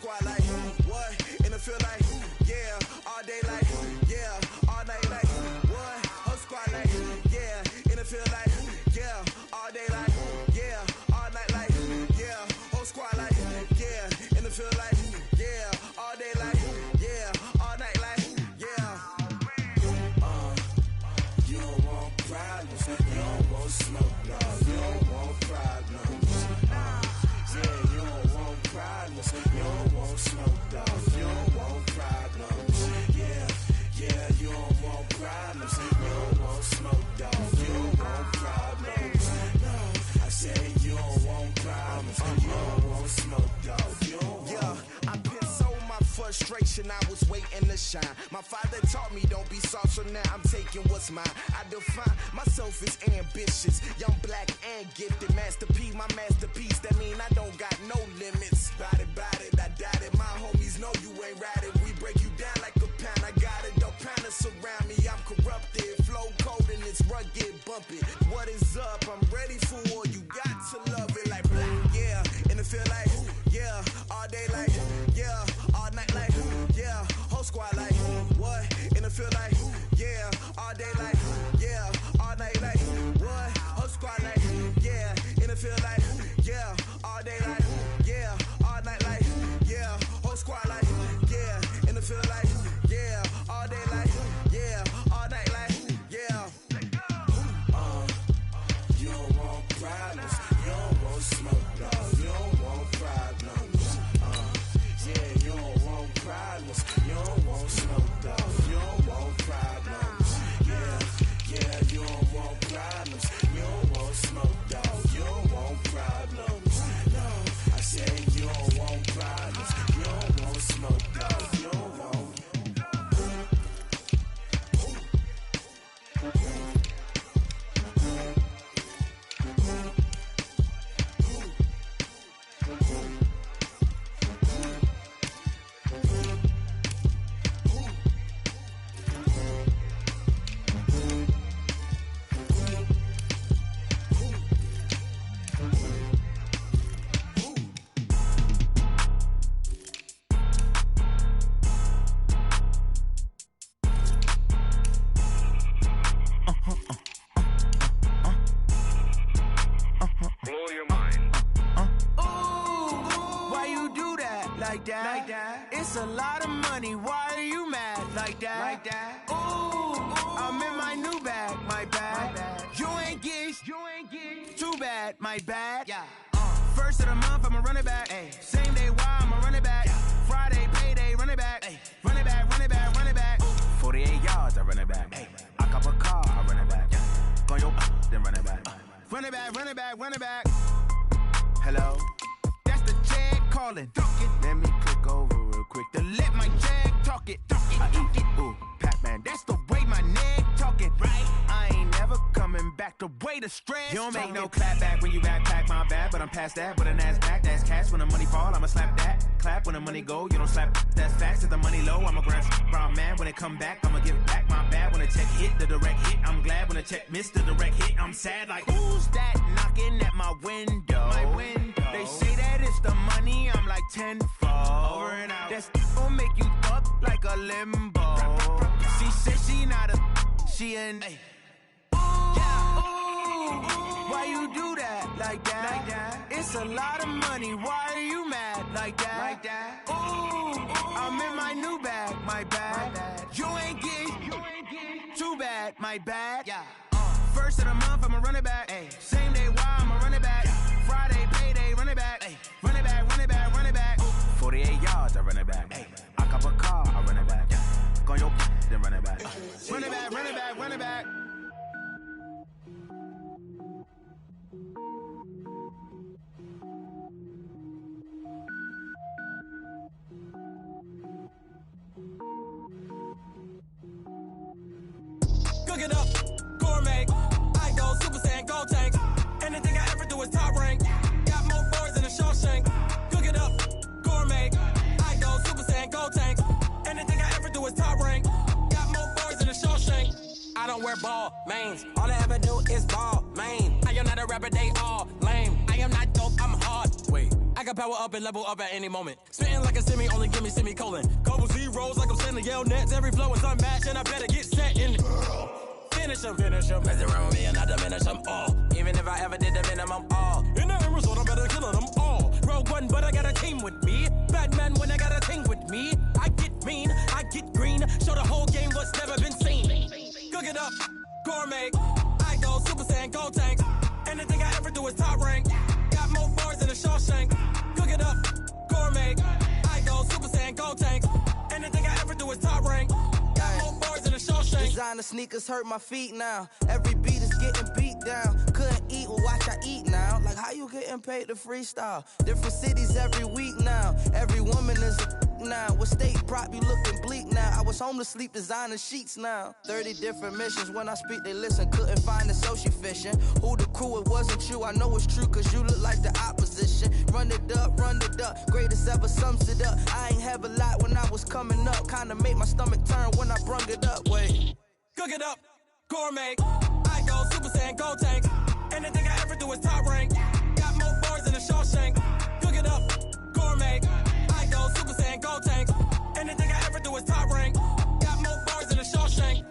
squad like, what? In the field like, yeah. All day like, yeah. All night like, what? Whole squad like, yeah. In the field like, yeah. All day like, yeah. All night like, yeah. Whole squad like, yeah. In the field like, yeah. All day like, yeah. All night like, yeah. You don't want problems. You don't want smoke, dog. You don't want problems. Yeah, you don't want problems. You don't want smoke, dog. You don't want problems. Yeah, you don't want problems. You don't want smoke, dog. You don't want problems. No, I said you don't want problems. You don't want smoke, dog. You don't want. Yeah, I've been so my frustration, I was waiting to shine. My father taught me don't be soft, so now I'm taking what's mine. I define myself as ambitious, young, black, and gifted. Master P, my masterpiece, that mean I don't got no limits. Bout it, I doubt it. My homies know you ain't ride it. We break you down like a pound. I got it, don't pound to surround me. I'm corrupted, flow cold and it's rugged, bump it. What is up? I'm ready for war. You got to love it like black, yeah. In the feel like, yeah. All day like, yeah. All night like, yeah. Whole squad like, what? In the feel like, yeah. All day like, yeah. All night like, what? Whole squad like, yeah. In the feel like, yeah. All day like, yeah. All night like, yeah. Whole squad like, yeah. In the feel like, yeah. All day like, yeah. All night like, yeah. You don't want problems. You don't want smoke, dog. You don't want problems. Yeah, you don't want problems. You don't want smoke, dog. You don't want problems. Yeah, you don't want problems. You don't want smoke, dog. You don't want problems. No, I said you don't want problems. You don't want smoke, dog. You don't want. It's a lot of money, why are you mad like that? Ooh, I'm in my new bag, my bad. You ain't get, too bad, my bad. Yeah. First of the month, I'ma run it back. Ay. Same day, why I'ma run it back. Yeah. Friday, payday, run it back. Ay. Run it back, run it back, run it back. 48 yards, I run it back. Ay. I cop a car, I run it back. Yeah. Go your then run it back. Run it back, run it back, run it back. Hello, that's the check calling. Let me click over real quick to let my jag talk it. I eat it, ooh, Pac-Man, that's the way my neck talking. Right, I ain't never coming back the way the stress. You don't make no clap back when you backpack, my bad, but I'm past that. With an ass back, that's cash. When the money fall, I'ma slap that. Clap when the money go, you don't slap. That's facts. If the money low, I'ma grab brown man. When it come back, I'ma give back my bad. When the check hit, the direct hit, I'm glad. When the check missed, the direct hit, I'm sad. Like, who's that knocking at my window? My window. They say that it's the money, I'm like tenfold. Over and out. That's gon' make you up like a limbo. She said she not a, she an. Ooh, why you do that like that? It's a lot of money, why are you mad like that? Ooh, I'm in my new bag, my bad. You ain't get, too bad, my bad. Yeah. First of the month, I'ma run it back. Ay. Same day, why I'ma run it back. Friday, payday, run it back. Ay. Run it back, run it back, run it back. 48 yards, I run it back. Ay. I cop a car, I run it back. Go your then run it back. Run it back, run it back, run it back. Cook it up, gourmet. I go Super Saiyan, gold tank. Anything I ever do is top rank. Got more boards than a Shawshank. Cook it up, gourmet. I go Super Saiyan, gold tank. Anything I ever do is top rank. Got more boards than a Shawshank. I don't wear ball mains. All I ever do is ball main. I am not a rapper, they all lame. I am not dope, I'm hard. Wait, I got can power up and level up at any moment. Spitting like a semi, only give me semicolon. Couple zeros like I'm sending yell nets. Every flow is unmatched, and I better get set in. Finish them. Mess around with me and I diminish them all. Even if I ever did the minimum, all. In the end result, I'm better killing them all. Rogue One, but I got a team with me. Batman when I got a team with me. I get mean, I get green. Show the whole game what's never been seen. Cook it up, gourmet. I go Super Saiyan, gold tank. Anything I ever do is top rank. Got more bars than a Shawshank. Cook it up, gourmet. I go Super Saiyan, gold tank. Anything I ever do is top rank. Got more bars than a Shawshank. Designer sneakers hurt my feet now. Every beat is getting beat down. Couldn't eat, well watch I eat now. Like how you getting paid to freestyle? Different cities every week now. Every woman is a now. What state prop you looking bleak now? I was home to sleep designing sheets now. 30 different missions. When I speak they listen. Couldn't find the social fishing. Who the crew? It wasn't you. I know it's true cause you look like the opposition. Run it up. Greatest ever sums it up. I ain't have a lot when I was coming up. Kinda made my stomach turn when I brung it up. Wait. Cook it up, gourmet. I go Super Saiyan, gold tank. Anything I ever do is top rank. Got more bars than a Shawshank. Cook it up, gourmet. I go Super Saiyan, gold tank. Anything I ever do is top rank. Got more bars than a Shawshank.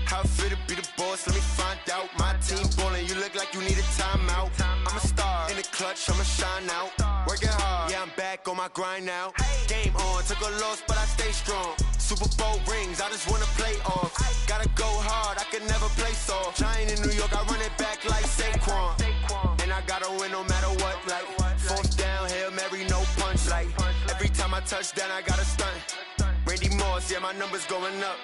How fit to be the boss? Let me find out. My team ballin', you look like you need a timeout. I'm a star in the clutch, I'ma shine out. Working hard, yeah, I'm back on my grind now. Game on, took a loss, but I stay strong. Super Bowl rings, I just wanna play off. Gotta go hard, I can never play soft. Giant in New York, I run it back like Saquon. And I gotta win no matter what, like fourth down, Hail Mary, no punch. Like every time I touch down, I gotta stunt. Randy Moss, yeah, my numbers going up.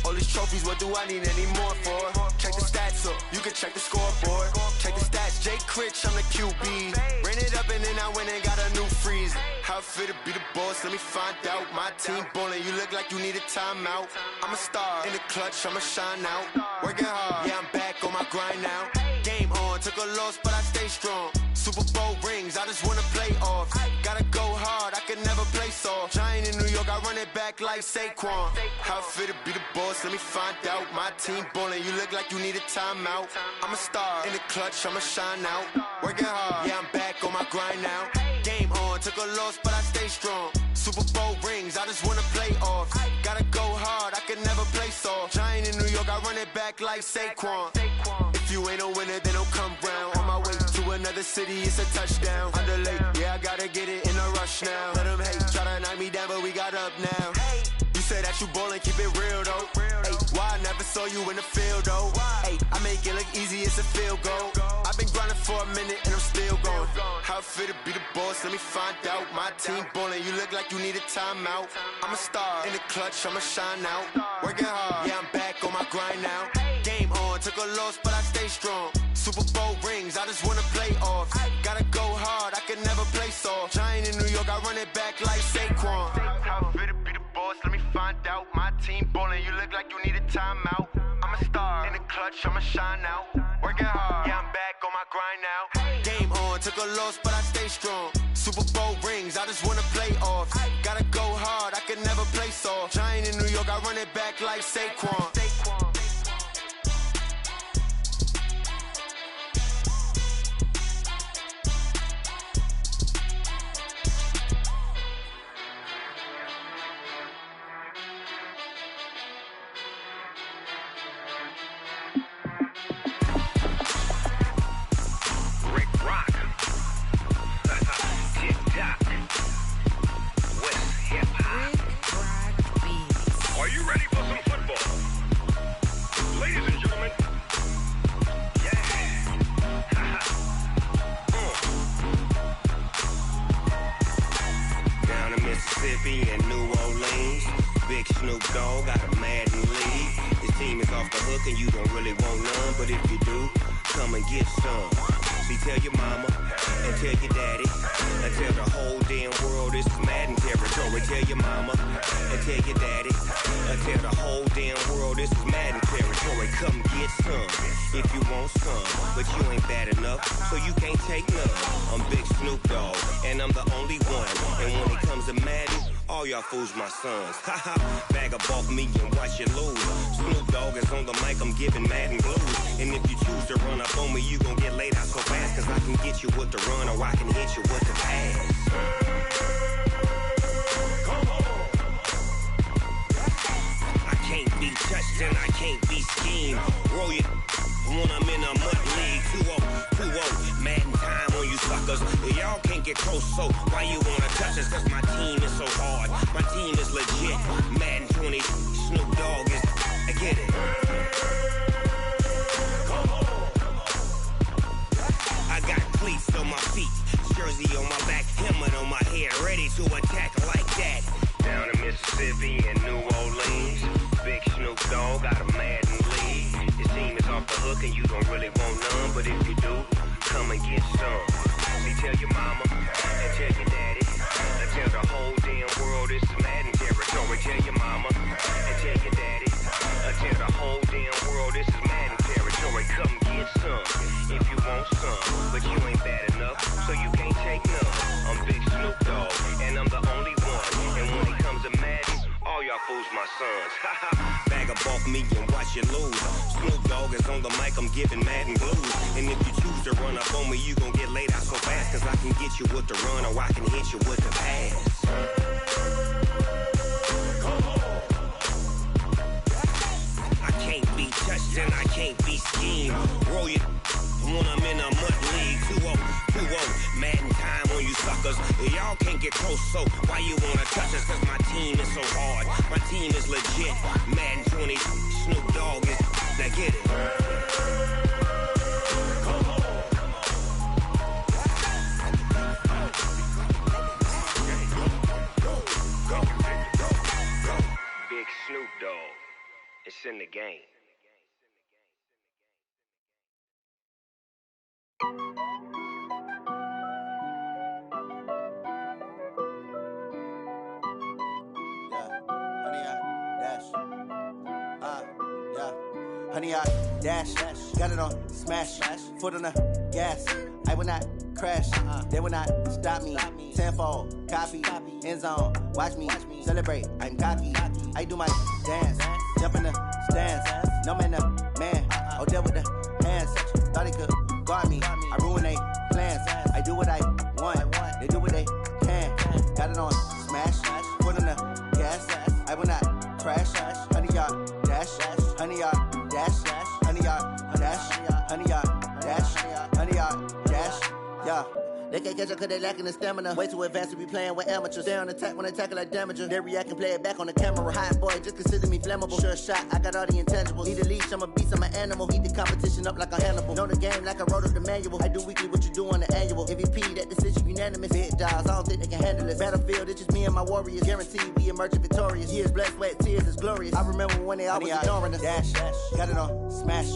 All these trophies, what do I need any more for? Check the stats up, you can check the scoreboard. Check the stats, Jake Critch, I'm the QB. Ran it up and then I went and got a new freeze. How fit to be the boss, let me find out. My team ballin', you look like you need a timeout. I'm a star in the clutch, I'ma shine out. Working hard, yeah, I'm back on my grind now. Game on, took a loss, but I stay strong. Super Bowl rings, I just wanna play off. Gotta go hard, I can never play soft. Giant in New York, I run it back like Saquon. How fit to be the boss, let me find out. My team ballin', you look like you need a timeout. I'm a star in the clutch, I'ma shine out. Working hard, yeah, I'm back on my grind now. Game on, took a loss, but I stay strong. Super Bowl rings, I just wanna play off. Gotta go hard, I can never play soft. Giant in New York, I run it back like Saquon. If you ain't a winner, then don't come round. On my way to another city, it's a touchdown. Underlay, yeah, I gotta get it in a rush now. Let them hate, try to knock me down, but we got up now. You say that you ballin', keep it real though. Hey, why I never saw you in the field though? Hey, I make it look easy, it's a field goal. I've been grinding for a minute and I'm still going. How fit to be the boss, let me find out. My team ballin', you look like you need a timeout. I'm a star in the clutch, I'ma shine out. Working hard, yeah, I'm back on my grind now. Game on, took a loss, but I stay strong. Super Bowl rings, I just wanna play off. Gotta go hard, I can never play soft. Giant in New York, I run it back like Saquon. How fit to be the boss, let me find out. My team ballin', you look like you need a timeout. I'm a star in the clutch, I'ma shine out. Working hard, yeah, I'm back on my grind now. Game on, took a loss, but I stay strong. Super Bowl rings, I just wanna play off. Gotta go hard, I can never play soft. Giant in New York, I run it back like Saquon. And New Orleans, Big Snoop Dogg got a Madden league. His team is off the hook and you don't really want none, but if you do, come and get some. See, tell your mama and tell your daddy and tell the whole damn world this is Madden territory. Tell your mama and tell your daddy and tell the whole damn world this is Madden territory. Come get some if you want some, but you ain't bad enough, so you can't take none. I'm Big Snoop Dogg and I'm the only one, and when it comes to Madden, All y'all fools my sons. Haha, bag up off me and watch you lose. Snoop Dogg is on the mic, I'm giving Madden blues. And if you choose to run up on me, you gon' get laid out so fast. Cause I can get you with the run or I can hit you with the pass. I can't be touched and I can't be schemed. Roll you when I'm in a mud league. 2-0, Madden time on you suckers. Y'all can't get close, so why you wanna touch us? Cause my team is so hard, my team is legit. Madden 20, Snoop Dogg is, I get it. I got cleats on my feet, jersey on my back, helmet on my head, ready to attack like that. Down in Mississippi and New Orleans, big Snoop Dogg got a Madden lead. Your team is off the hook and you don't really want none, but if you do, come and get some. See, tell your mama and tell your daddy, and tell the whole damn world this is Madden territory. Tell your mama and tell your daddy, and tell the whole damn world this is Madden territory. Come get some if you want some, but you ain't bad enough, so you can't take none. I'm big Snoop Dogg and I'm the only one, and when it comes to Madden, all y'all fools my sons. Bag up off me and watch you lose. Snoop Dogg is on the mic, I'm giving Madden blues. And if you choose to run up on me, you gon' get laid out so fast. Cause I can get you with the run or I can hit you with the pass. I can't be touched and I can't be schemed. Roll you when I'm in a mud league. 2-0, Madden time on you suckers. Y'all can't get close, so why you wanna touch us? Cause my team is so hard, my team is legit. Madden 20, Snoop Dogg is, now get it. Big Snoop Dogg, it's in the game. Honey, I dash, got it on smash, foot on the gas. I will not crash, they will not stop me. Tenfold, copy, end zone, watch me celebrate. I'm cocky, I do my dance, jump in the stands. No man, man, oh there with the hands. Thought he could guard me, I ruin they plans. I do what I want, they do what they can. Got it on smash, foot on the gas. I will not crash, honey, y'all dash, honey, y'all dash, honey, y'all dash, honey, y'all dash, honey, y'all dash, yeah. They can't catch up cause they lacking the stamina. Way too advanced to be playing with amateurs. They on attack when they tackle like damager. They react and play it back on the camera. Hot boy, just consider me flammable. Sure shot, I got all the intangibles. Need a leash, I'm a beast, I'm an animal. Eat the competition up like a Hannibal. Know the game like I wrote up the manual. I do weekly what you do on the annual. MVP, that decision unanimous. Big dogs, I don't think they can handle it. Battlefield, it's just me and my warriors. Guaranteed we emerge victorious. Years, blood, sweat, tears, it's glorious. I remember when they always ignoring us. Dash, got it on smash,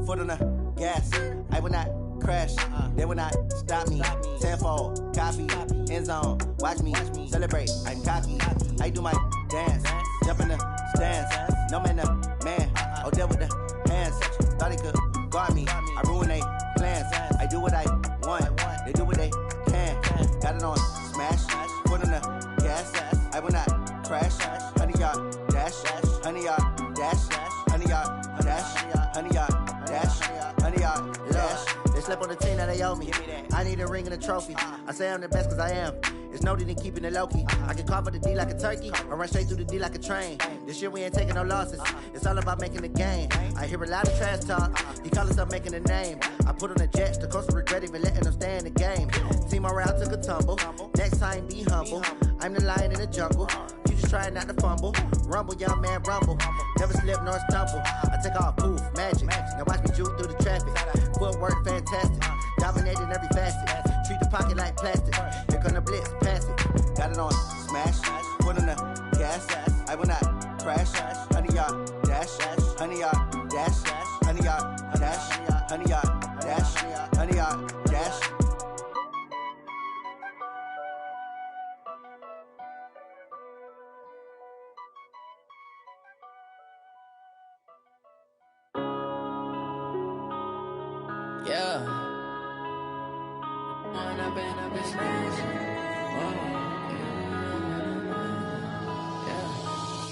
foot on the gas. I will not crash, they will not stop me. Tenfold, copy, end zone, watch me celebrate. I'm cocky, I do my dance, jump in the stands. No man, man, oh there with the hands. Thought he could guard me, I ruin they plans. I do what I want, they do what they can. Got it on smash, foot on the gas. I will not crash, honey y'all dash, honey y'all dash, honey y'all dash, honey y'all dash, honey y'all dash. They slept on the team that they owe me. I need a ring and a trophy. I say I'm the best cause I am. It's no need in keeping it low-key. I can carve up the D like a turkey or run straight through the D like a train. This year we ain't taking no losses. It's all about making the game. I hear a lot of trash talk. He call himself making a name. I put on the Jets. The coach will regret even letting them stay in the game. Team morale took a tumble. Next time be humble. I'm the lion in the jungle. You just trying not to fumble. Rumble, young man, rumble. Never slip nor stumble. I take off, poof, magic. Now watch me juke through the traffic. Footwork fantastic. Dominating every facet. Treat the pocket like plastic. Here come the blitz, pass it. Got it on smash. Foot on the gas. I will not crash. Honey, y'all dash. Honey, y'all dash. Honey, y'all dash. Honey, y'all dash. Honey, y'all dash. Yeah.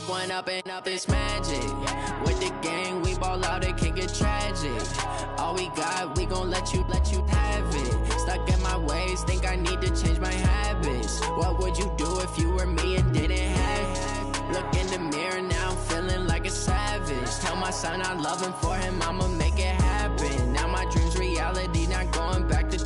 one up and up, it's magic. With the gang, we ball out, it can get tragic. All we got, we gon' let you have it. Stuck in my ways, think I need to change my habits. What would you do if you were me and didn't have it? Look in the mirror now, I'm feeling like a savage. Tell my son I love him, for him I'ma make it happen. Now my dream's reality, not going back to.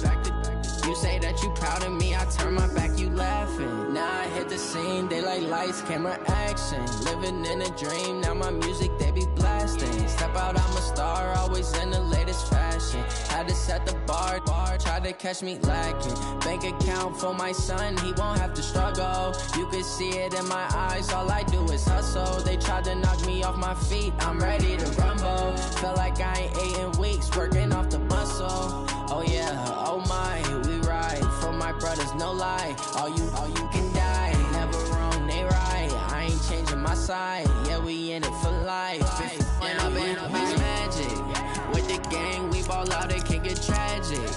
You say that you proud of me, I turn my back, you laughing. Now I hit the scene, they like lights, camera, action. Living in a dream, now my music, they be blasting. Step out, I'm a star, always in the latest fashion. Had to set the bar, tried to catch me lacking. Bank account for my son, he won't have to struggle. You can see it in my eyes, all I do is hustle. They tried to knock me off my feet, I'm ready to rumble. Feel like I ain't ate in weeks, working off the muscle. Oh yeah, oh my, we ride for my brothers, no lie. All you can die, never wrong, they right. I ain't changing my side, yeah, we in it for life. And I've been magic. With the gang, we ball out, it can get tragic.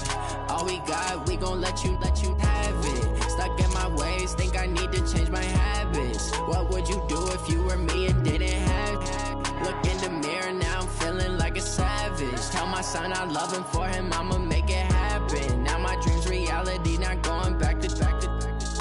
All we got, we gon' let you have it. Stuck in my ways, think I need to change my habits. What would you do if you were me and didn't have it? Look in the mirror, now I'm feeling like a savage. Tell my son I love him, for him I'ma make it happen. Now my dream's reality, not going back to.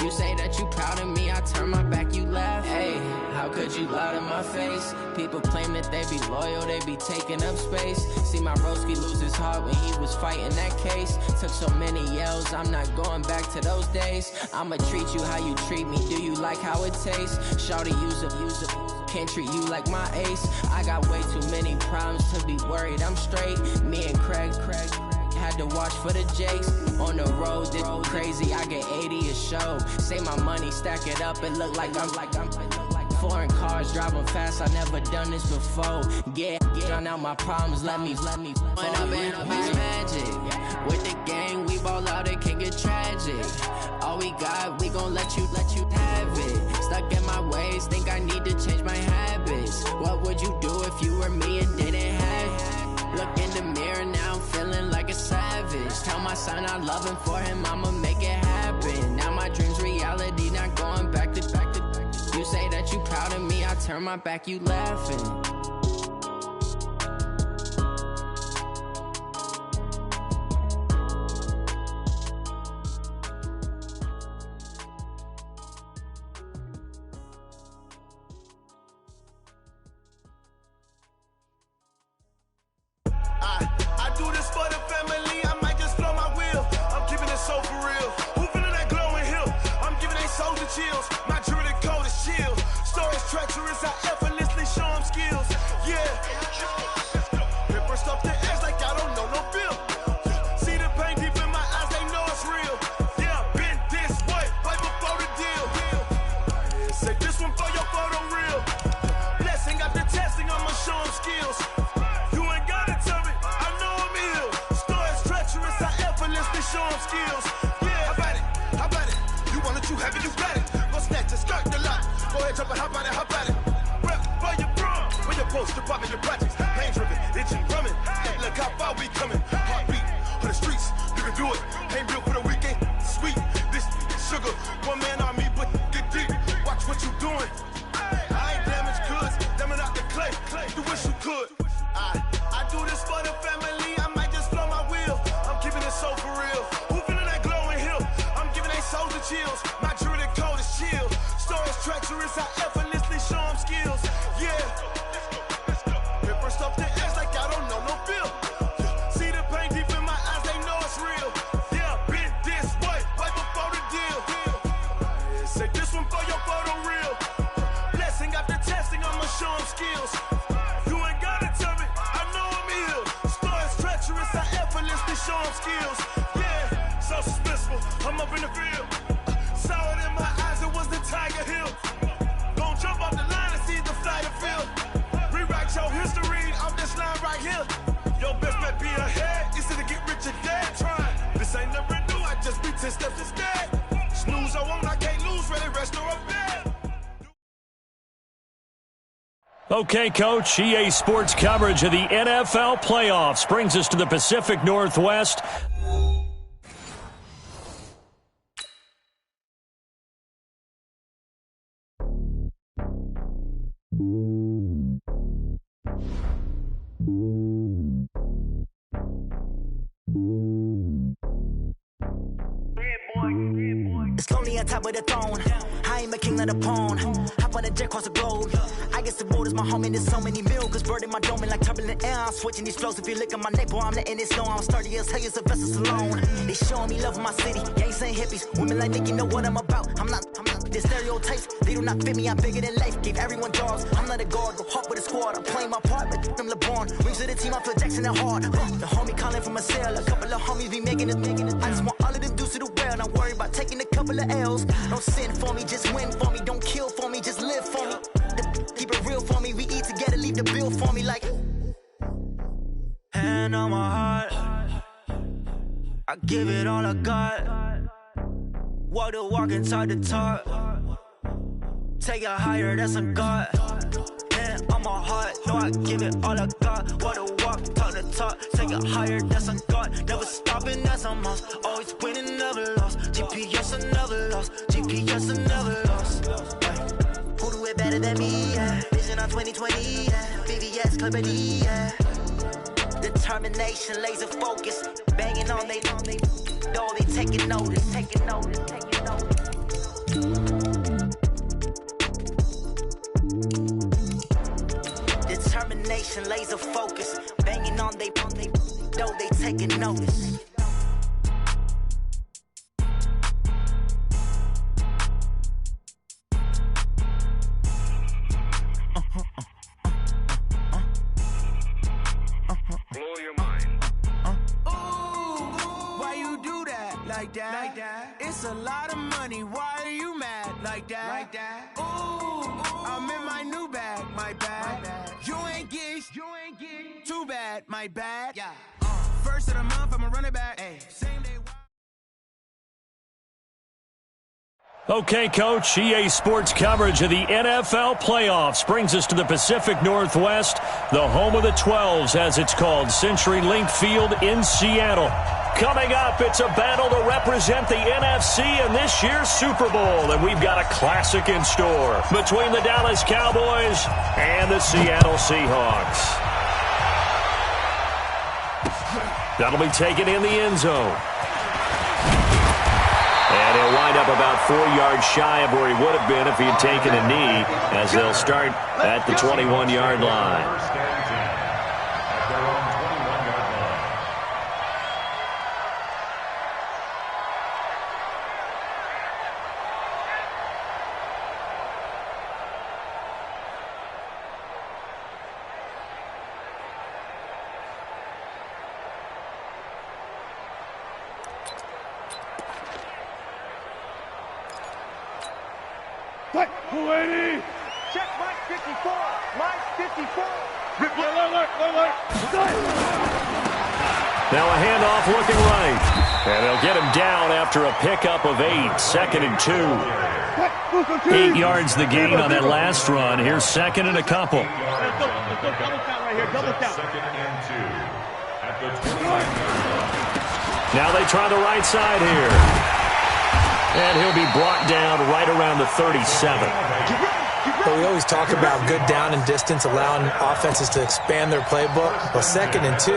You say that you proud of me, I turn my back, you laugh. Hey, how could you lie to my face? People claim that they be loyal, they be taking up space. See my broski lose his heart when he was fighting that case. Took so many yells, I'm not going back to those days. I'ma treat you how you treat me, do you like how it tastes? Shawty, use up, can't treat you like my ace. I got way too many problems to be worried, I'm straight. Me and Craig had to watch for the Jakes. On the road, this crazy, I get 80 a show. Say my money, stack it up, it look like I'm foreign cars, driving fast, I never done this before. Get drown out my problems, let me When I've been magic. With the gang, we ball out, it can get tragic. All we got, we gon' let you have it. Stuck in my ways, think I need to change my habits. What would you do if you were me and didn't have it? Look in the mirror, now I'm feeling like a savage. Tell my son I love him, for him I'ma make it happen. Now my dream's reality, not going back to. You say that you proud of me, I turn my back, you laughing. I do this for the family, I might just blow my wheel. I'm keeping it so for real. Who feeling that glowing hill? I'm giving they soldier chills. My jewelry cold is chill. Stories treacherous, I effortlessly show them skills. Yeah. Paper stuff the edge like I don't know no bill. See the pain deep in my eyes, they know it's real. Yeah, been this way, right before the deal. Say this one for your photo real. Blessing after testing, I'ma show them skills. Show them skills. Yeah, how about it? You want it, you have it, you got it. Go snatch it, skirt the lot. Go ahead, jump it, how about it? Rep for your bro. When you're post, you're popping your projects. Pain driven, itching, drumming. Look how far we coming. Heartbeat on the streets, you can do it. Ain't built for the weekend. Sweet, this sugar. One man army, but get deep. Watch what you doing. I ain't damaged goods, damn it out the clay. You wish you could. I do this for the family. I might just blow my wheel. I'm keeping it so for real. Who feeling that glowing hill? I'm giving they soldier chills. My jewelry cold is chill. Stories treacherous, I effortlessly show them skills. Yeah. Paper stuff the edge like I don't know no bill. See the pain deep in my eyes, they know it's real. Yeah, been this way, right before the deal. Say this one for your photo real. Blessing after testing, I'ma show them skills. You ain't gotta tell me, I know I'm ill. Stories treacherous, I effortlessly show them skills. Yeah, so suspenseful, I'm up in the field. Saw it in my eyes, it was the Tiger Hill. Gon' jump off the line and see the flyer field. Rewrite your history off this line right here. Your best bet be ahead, easy to get rich or dead trying. This ain't never new, I just be 10 steps instead. Snooze, I won't, I can't lose, ready, rest or up bed. Okay, Coach, EA Sports coverage of the NFL playoffs brings us to the Pacific Northwest. on top of the throne. I ain't a king of the pawn. Hop on a jet across the globe. I guess the world is my home and there's so many mil. Cause bird in my dome and like turbulent air. I'm switching these flows. If you look at my neck, boy, I'm letting it snow. I'm sturdy as hell, as a vessel alone. They showing me love in my city. Gangs ain't hippies. Women like Nick, you know what I'm about. I'm not. The stereotypes, they do not fit me. I'm bigger than life. Gave everyone jobs. I'm not a guard. Go hard with a squad. I'm playing my part, but I'm LeBron. Rings to the team, I feel Jackson and hard. The homie calling from a cell. A couple of homies be making it. I just want all of them dudes to do well. Not worry about taking a couple of L's. Don't sin for me, just win for me. Don't kill for me, just live for me. Keep it real for me. We eat together, leave the bill for me like. Hand on my heart, I give it all I got. Walk the walk and talk the talk. Take it higher, that's a God. Hand on my heart, no, I give it all I got. Walk the walk, talk the talk. Take it higher, that's a God. Never stopping, that's a must. Always winning, never lost. GPS, I never lost. GPS, I never lost. Who do it better than me? Yeah. Vision on 2020, yeah. VVS, Clarity, yeah. Determination, laser focus. Banging on they though they taking notice. Determination, laser focus. Banging on they though they taking notice. Blow your mind. Why you do that? Like that? It's a lot of money. Why are you mad? Like that? Ooh, I'm in my new bag. My bad. You ain't get too bad. My bad. Yeah. First of the month, I'ma run it back. Ay. Same day. Okay, Coach, EA Sports coverage of the NFL playoffs brings us to the Pacific Northwest, the home of the 12s, as it's called, CenturyLink Field in Seattle. Coming up, it's a battle to represent the NFC in this year's Super Bowl, and we've got a classic in store between the Dallas Cowboys and the Seattle Seahawks. That'll be taken in the end zone. And he'll wind up about 4 yards shy of where he would have been if he had taken a knee, as they'll start at the 21-yard line. Check Mike 54. Mike 54. Now a handoff looking right. And they'll get him down after a pickup of 8. 2nd and 2. 8 yards the gain on that last run. Here's 2nd and a couple. Let's go double count right here. Double count. 2nd and 2 at the 25. Now they try the right side here. And he'll be brought down right around the 37. But we always talk about good down and distance, allowing offenses to expand their playbook. Well, 2nd and 2,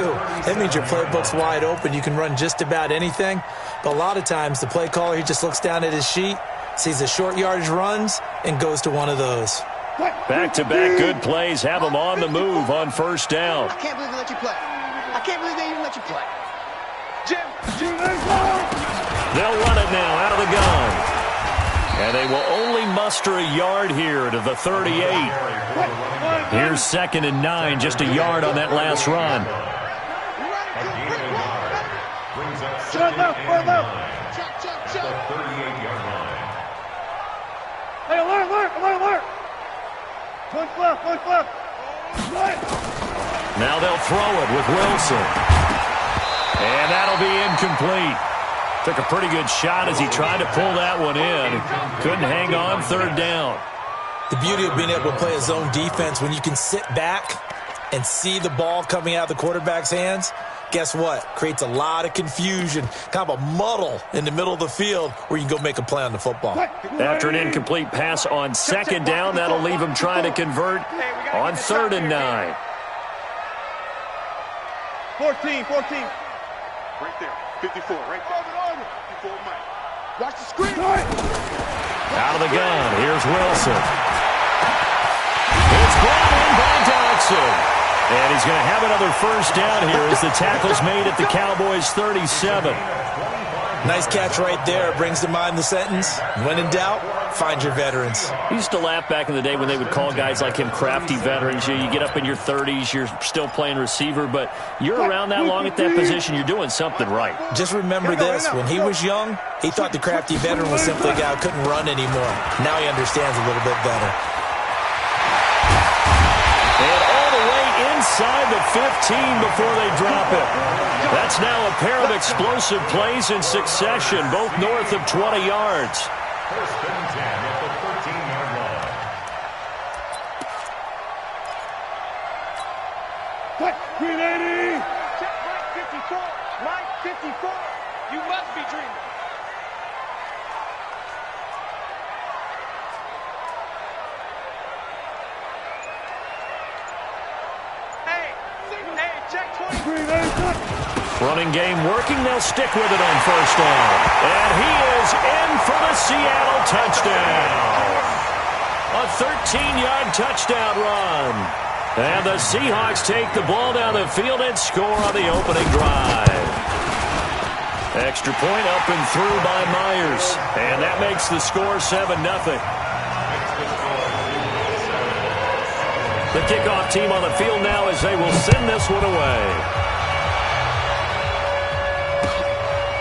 that means your playbook's wide open. You can run just about anything. But a lot of times, the play caller, he just looks down at his sheet, sees the short yardage runs, and goes to one of those. Back-to-back good plays have them on the move on first down. I can't believe they let you play. I can't believe they even let you play. Jim. They'll run it now out of the gun. And they will only muster a yard here to the 38. Here's 2nd and 9, just a yard on that last run. Brings up 2nd and 9 at the 38-yard line. Hey, alert. Push left. Now they'll throw it with Wilson. And that'll be incomplete. Took a pretty good shot as he tried to pull that one in. Couldn't hang on 3rd down. The beauty of being able to play a zone defense, when you can sit back and see the ball coming out of the quarterback's hands, guess what? Creates a lot of confusion, kind of a muddle in the middle of the field where you can go make a play on the football. After an incomplete pass on 2nd down, that'll leave him trying to convert on 3rd and 9. 14. Right there. 54, right there. 54, Mike. Watch the screen. Out of the gun, here's Wilson. It's brought in by Dodson. And he's going to have another first down here as the tackle's made at the Cowboys' 37. Nice catch right there. Brings to mind the sentence, when in doubt, find your veterans. I used to laugh back in the day when they would call guys like him crafty veterans. You get up in your 30s, you're still playing receiver, but you're around that long at that position, you're doing something right. Just remember this, when he was young, he thought the crafty veteran was simply a guy who couldn't run anymore. Now he understands a little bit better. And all the way inside the 15 before they drop it. That's now a pair of explosive plays in succession, both north of 20 yards. First and 10 at the 13-yard line. Cut, 380. Check Mike 54. Mike 54. You must be dreaming. Hey, check 20. Running game working. They'll stick with it on first down. And he is in for the Seattle touchdown. A 13-yard touchdown run. And the Seahawks take the ball down the field and score on the opening drive. Extra point up and through by Myers. And that makes the score 7-0. The kickoff team on the field now as they will send this one away.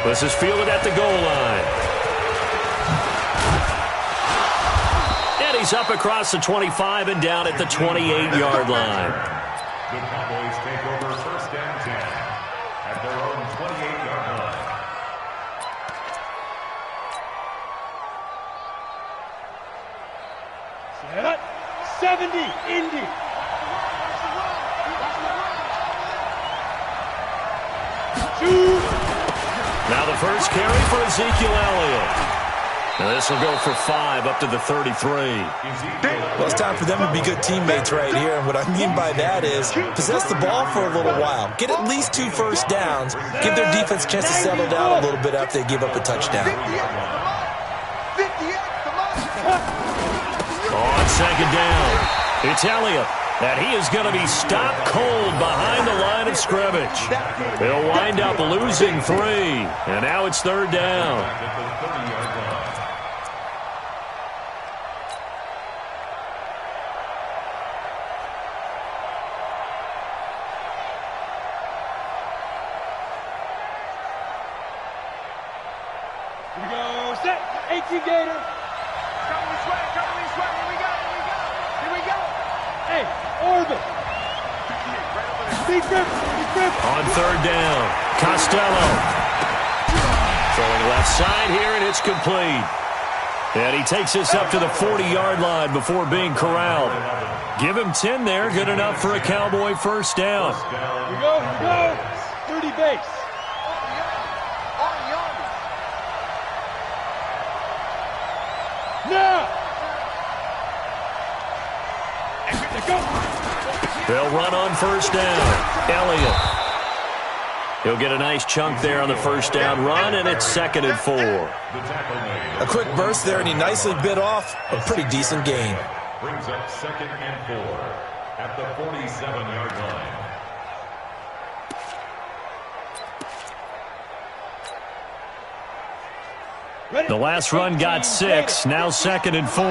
This is fielded at the goal line. And he's up across the 25 and down at the 28-yard line. The Cowboys take over first and 10 at their own 28-yard line. Set. 70, Indy. Now the first carry for Ezekiel Elliott. Now this will go for 5 up to the 33. Well, it's time for them to be good teammates right here. And what I mean by that is possess the ball for a little while. Get at least 2 first downs. Give their defense a chance to settle down a little bit after they give up a touchdown. On second down, it's Elliott. And he is going to be stopped cold behind the line of scrimmage. They'll wind up losing 3. And now it's third down. Here we go. Set. 18 Gator. Coming this way. Coming this way. Here we go. Here we go. Here we go. Hey, orbit. Big grip. Big grip. On third down, Costello. Throwing left side here, and it's complete. And he takes us up to the 40-yard line before being corralled. Give him 10 there. Good enough for a Cowboy first down. Here we go. Here we go. 30 base. Now. They'll run on first down. Elliott. He'll get a nice chunk there on the first down run, and it's 2nd and 4. A quick burst there, and he nicely bit off a pretty decent gain. Brings up 2nd and 4 at the 47-yard line. The last run got 6, now 2nd and 4.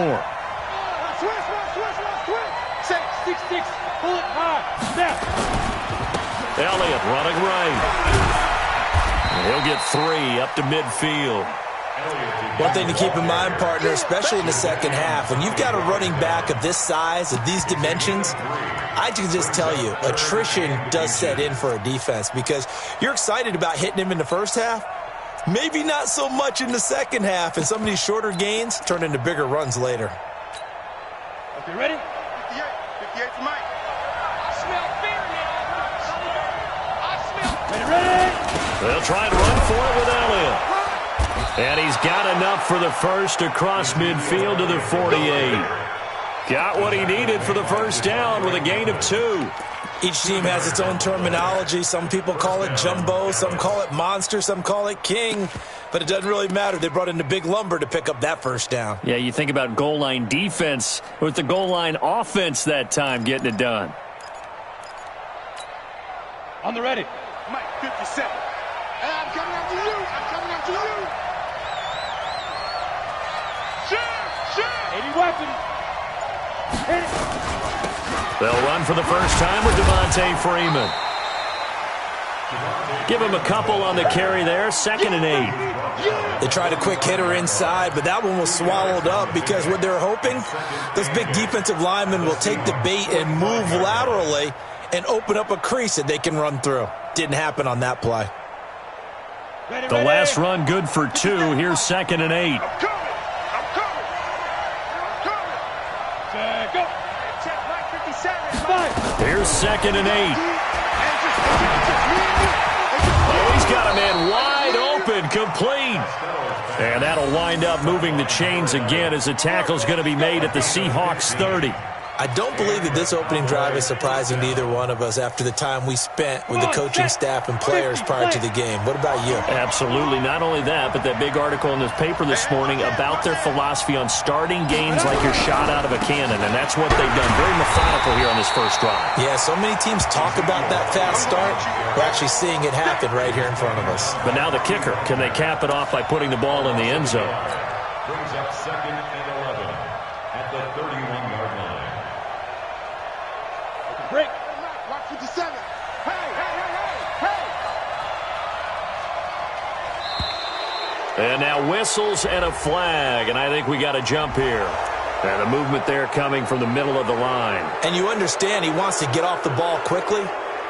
Pull it high. Snap. Elliott running right. And he'll get 3 up to midfield. One thing to keep in mind, partner, especially in the second half, when you've got a running back of this size, of these dimensions, I can just tell you, attrition does set in for a defense because you're excited about hitting him in the first half. Maybe not so much in the second half, and some of these shorter gains turn into bigger runs later. Okay, ready? 58 for Mike. They'll try and run for it with Elliott. And he's got enough for the first across midfield to the 48. Got what he needed for the first down with a gain of 2. Each team has its own terminology. Some people call it jumbo, some call it monster, some call it king. But it doesn't really matter. They brought in the big lumber to pick up that first down. Yeah, you think about goal line defense with the goal line offense that time getting it done. On the ready. Mike, 57. Hey, I'm coming after you. I'm coming after you. Shoot. 80 weapons. Hit it. They'll run for the first time with Devontae Freeman. Give him a couple on the carry there, 2nd and 8. They tried a quick hitter inside, but that one was swallowed up because what they're hoping, those big defensive linemen will take the bait and move laterally and open up a crease that they can run through. Didn't happen on that play. The last run good for 2. Here's 2nd and 8. Here's 2nd and 8. Oh, he's got a man wide open, complete. And that'll wind up moving the chains again as the tackle's going to be made at the Seahawks 30. I don't believe that this opening drive is surprising to either one of us after the time we spent with the coaching staff and players prior to the game. What about you? Absolutely. Not only that, but that big article in this paper this morning about their philosophy on starting games like you're shot out of a cannon, and that's what they've done. Very methodical here on this first drive. Yeah, so many teams talk about that fast start. We're actually seeing it happen right here in front of us. But now the kicker. Can they cap it off by putting the ball in the end zone? Brings up 2nd and 11 at the 31-yard line. Break. Watch 57. Hey. And now whistles and a flag, and I think we got a jump here. And a movement there coming from the middle of the line. And you understand he wants to get off the ball quickly,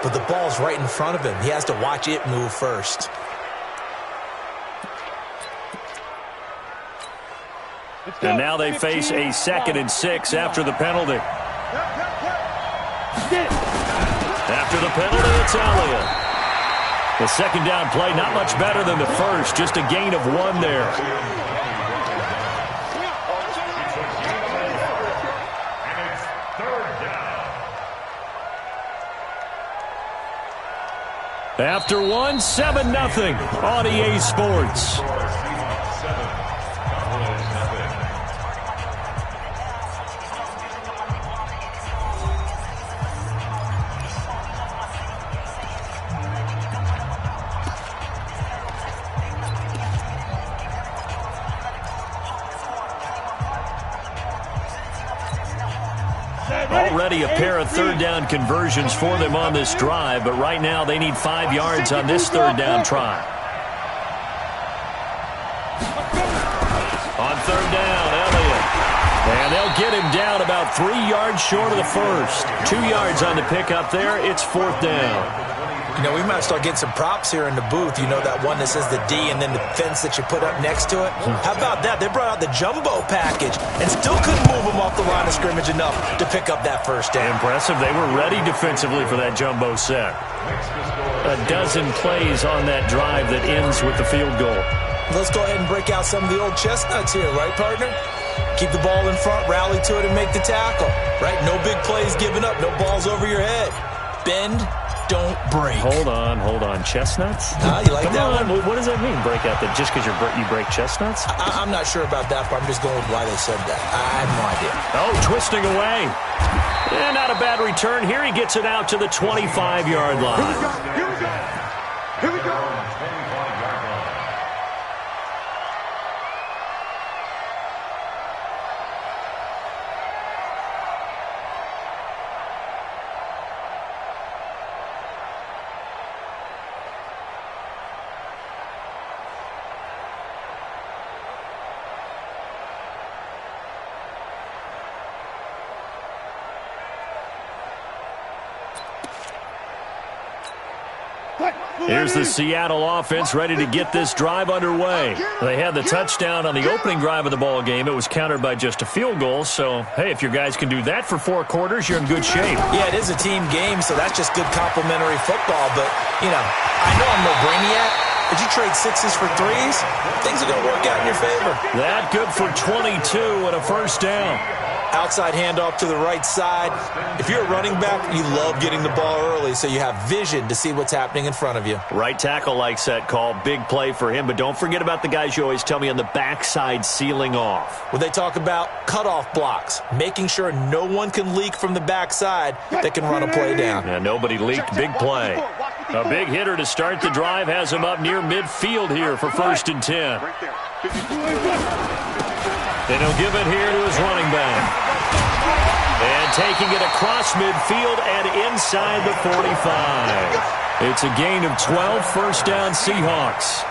but the ball's right in front of him. He has to watch it move first. And now they face a 2nd and 6 after the penalty. After the penalty, it's Elliott. The 2nd down play, not much better than the first, just a gain of 1 there. And it's 3rd down. After 1, 7-0 on EA Sports. Already a pair of 3rd down conversions for them on this drive, but right now they need 5 yards on this 3rd down try. On 3rd down, Elliott. And they'll get him down about 3 yards short of the first. 2 yards on the pickup there. It's 4th down. You know, we might start getting some props here in the booth. You know, that one that says the D and then the fence that you put up next to it? How about that? They brought out the jumbo package and still couldn't move them off the line of scrimmage enough to pick up that first down. Impressive. They were ready defensively for that jumbo set. A dozen plays on that drive that ends with the field goal. Let's go ahead and break out some of the old chestnuts here, right, partner? Keep the ball in front, rally to it, and make the tackle, right? No big plays given up, no balls over your head. Bend, don't break. Hold on. Chestnuts? You like Come that on. one? What does that mean, break out that just because you break chestnuts? I'm not sure about that, but I'm just going with why they said that. I have no idea. Oh, twisting away. And not a bad return. Here he gets it out to the 25-yard line. Here we go. Here we go. Here's the Seattle offense ready to get this drive underway. They had the touchdown on the opening drive of the ball game. It was countered by just a field goal. So, hey, if your guys can do that for 4 quarters, you're in good shape. Yeah, it is a team game, so that's just good complimentary football. But, you know, I know I'm no brainiac, but you trade 6s for 3s, things are going to work out in your favor. That good for 22 and a first down. Outside handoff to the right side. If you're a running back, you love getting the ball early so you have vision to see what's happening in front of you. Right tackle likes that call. Big play for him. But don't forget about the guys you always tell me on the backside sealing off. Well, they talk about cutoff blocks, making sure no one can leak from the backside that can run a play down. And nobody leaked. Big play. A big hitter to start the drive has him up near midfield here for 1st and 10. And he'll give it here to his running back. And taking it across midfield and inside the 45. It's a gain of 12, first down Seahawks.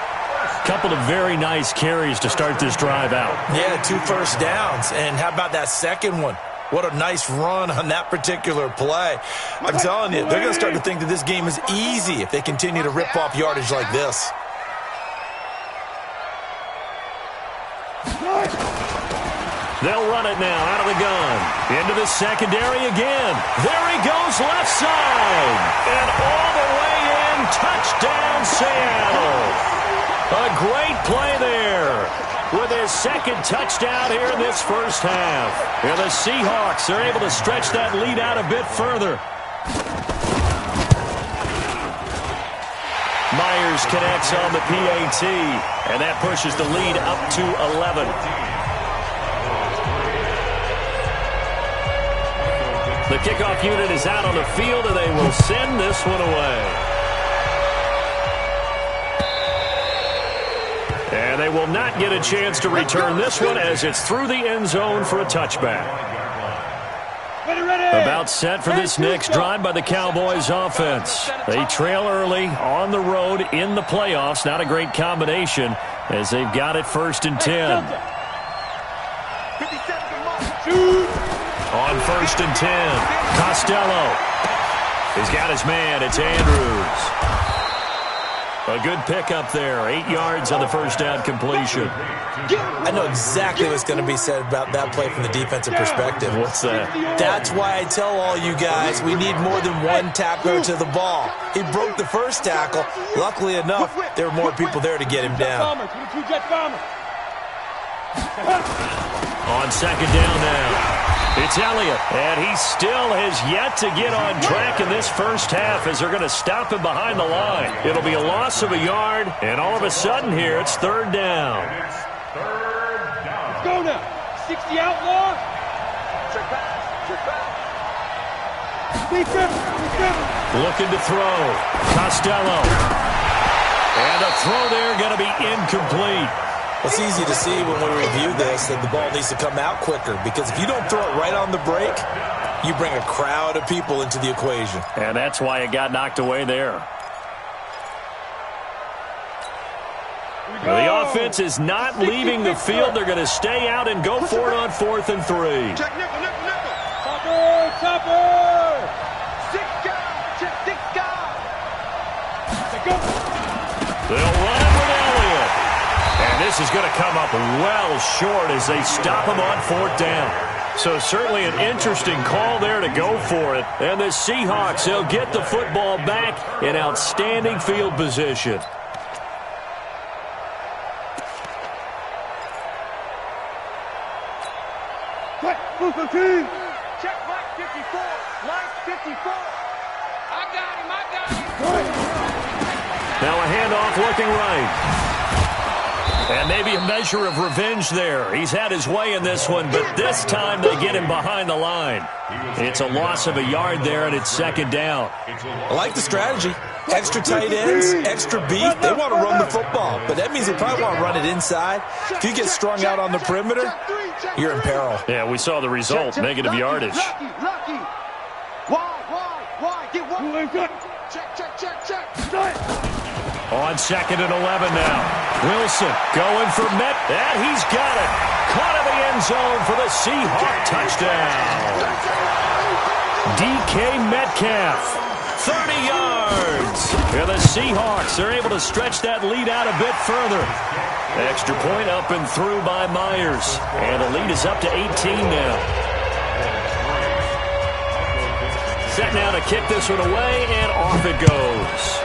Couple of very nice carries to start this drive out. Yeah, 2 first downs. And how about that second one? What a nice run on that particular play. I'm telling you, they're going to start to think that this game is easy if they continue to rip off yardage like this. They'll run it now out of the gun. Into the secondary again. There he goes left side. And all the way in. Touchdown, Seattle. A great play there. With his second touchdown here in this first half. And the Seahawks are able to stretch that lead out a bit further. Myers connects on the PAT. And that pushes the lead up to 11. The kickoff unit is out on the field, and they will send this one away. And they will not get a chance to return this one as it's through the end zone for a touchback. About set for this next drive by the Cowboys offense. They trail early on the road in the playoffs. Not a great combination as they've got it 1st and 10. On 1st and 10, Costello. He's got his man. It's Andrews. A good pickup there. 8 yards on the first down completion. I know exactly what's going to be said about that play from the defensive perspective. What's that? That's why I tell all you guys we need more than one tackler to the ball. He broke the first tackle. Luckily enough, there were more people there to get him down. On 2nd down now. It's Elliott, and he still has yet to get on track in this first half as they're going to stop him behind the line. It'll be a loss of a yard, and all of a sudden here, it's 3rd down. Let's go now. 60 outlaw. Check pass. Looking to throw. Costello. And a throw there going to be incomplete. It's easy to see when we review this that the ball needs to come out quicker because if you don't throw it right on the break, you bring a crowd of people into the equation. And that's why it got knocked away there. The offense is not leaving the field. They're going to stay out and go for it on 4th and 3. Check nickel. Topper. 6 guys. Check 6 guys. They'll run it with Elliott. And this is going to come up well short as they stop him on 4th down. So certainly an interesting call there to go for it. And the Seahawks, they'll get the football back in outstanding field position. Check Mike 54. Mike 54. I got him. Now a handoff looking right. And maybe a measure of revenge there. He's had his way in this one, but this time they get him behind the line. It's a loss of a yard there, and it's 2nd down. I like the strategy. Extra tight ends, extra beef. They want to run the football, but that means they probably want to run it inside. If you get strung out on the perimeter, you're in peril. Yeah, we saw the result, negative yardage. Lucky. Why? Get one. Check. On 2nd and 11 now. Wilson going for Met, and he's got it. Caught in the end zone for the Seahawk touchdown. DK Metcalf, 30 yards. And the Seahawks are able to stretch that lead out a bit further. Extra point up and through by Myers. And the lead is up to 18 now. Set now to kick this one away, and off it goes.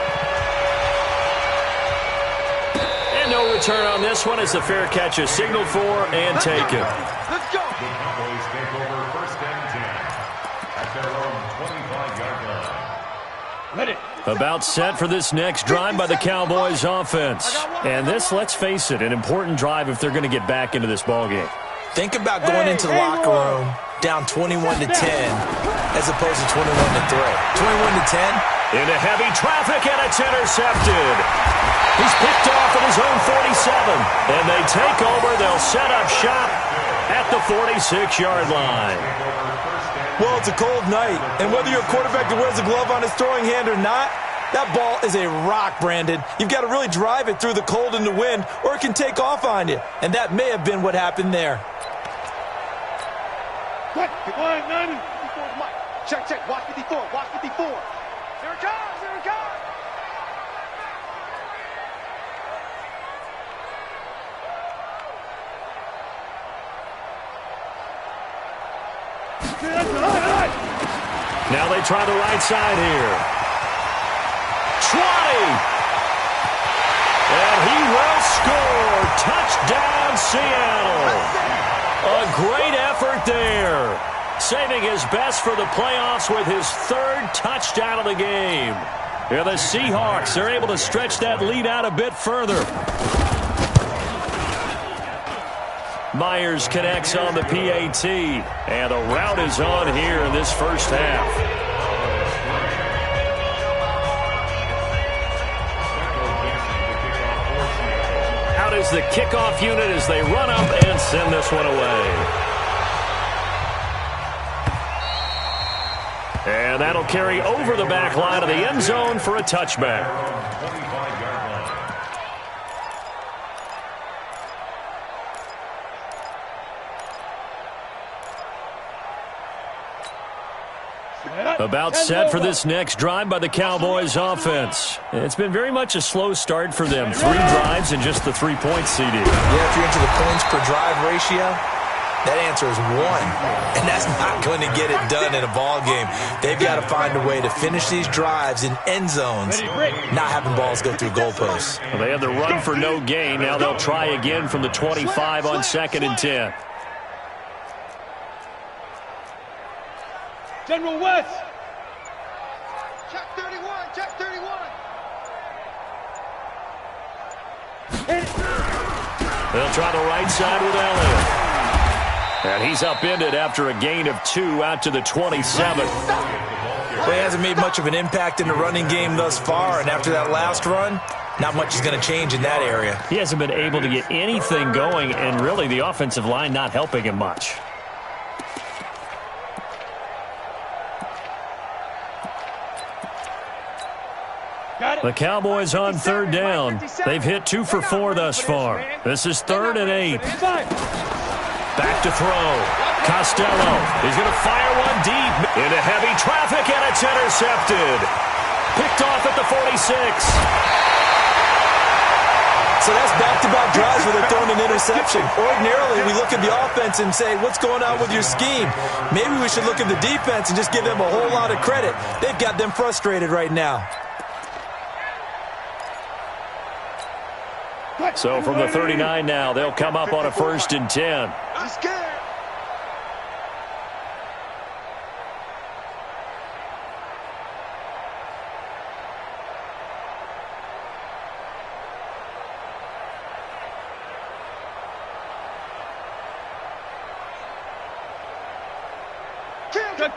No return on this one as the fair catch is signaled for and taken. Let's go. About set for this next drive by the Cowboys offense. And this, let's face it, an important drive if they're going to get back into this ballgame. Think about going into the locker room down 21-10 as opposed to 21-3. 21-10. Into heavy traffic, and it's intercepted. He's picked off at his own 47. And they take over. They'll set up shop at the 46-yard line. Well, it's a cold night, and whether you're a quarterback that wears a glove on his throwing hand or not, that ball is a rock, Brandon. You've got to really drive it through the cold and the wind, or it can take off on you. And that may have been what happened there. Check. Watch 54. Watch 54. Here it comes. Here it comes. Now they try the right side here. 20. And he will score. Touchdown, Seattle. A great effort there. Saving his best for the playoffs with his third touchdown of the game. Yeah, the Seahawks are able to stretch that lead out a bit further. Myers connects on the PAT, and the route is on here in this first half. Out is the kickoff unit as they run up and send this one away. And that'll carry over the back line of the end zone for a touchback. About set for this next drive by the Cowboys offense. It's been very much a slow start for them. 3 drives and just the 3 points, CD. Yeah, if you're into the points per drive ratio, that answer is 1. And that's not going to get it done in a ball game. They've got to find a way to finish these drives in end zones, not having balls go through goalposts. Well, they had the run for no gain. Now they'll try again from the 25 on 2nd and 10. General West. Check 31. Check 31. They'll try the right side with Elliott. And he's upended after a gain of 2 out to the 27. Well, he hasn't made much of an impact in the running game thus far, and after that last run, not much is going to change in that area. He hasn't been able to get anything going, and really the offensive line not helping him much. The Cowboys on 3rd down. They've hit 2 for 4 thus far. This is 3rd and 8. Back to throw. Costello. He's going to fire one deep into heavy traffic, and it's intercepted. Picked off at the 46. So that's back-to-back drives where they're throwing an interception. Ordinarily, we look at the offense and say, what's going on with your scheme? Maybe we should look at the defense and just give them a whole lot of credit. They've got them frustrated right now. So from the 39 now, they'll come up on a 1st and 10. I'm scared.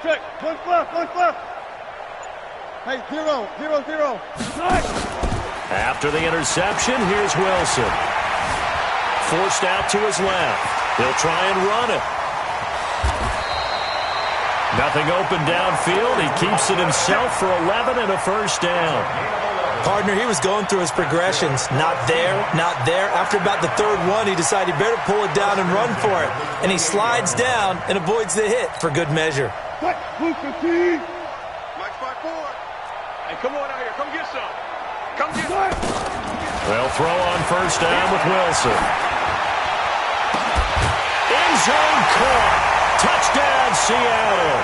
Check. One left. Hey, 0. After the interception, here's Wilson. Forced out to his left. He'll try and run it. Nothing open downfield. He keeps it himself for 11 and a 1st down. Partner, he was going through his progressions. Not there. After about the 3rd one, he decided he better pull it down and run for it. And he slides down and avoids the hit for good measure. Mike 5-4. Hey, come on out here. Come get some. They'll throw on 1st down with Wilson. End zone caught. Touchdown, Seattle.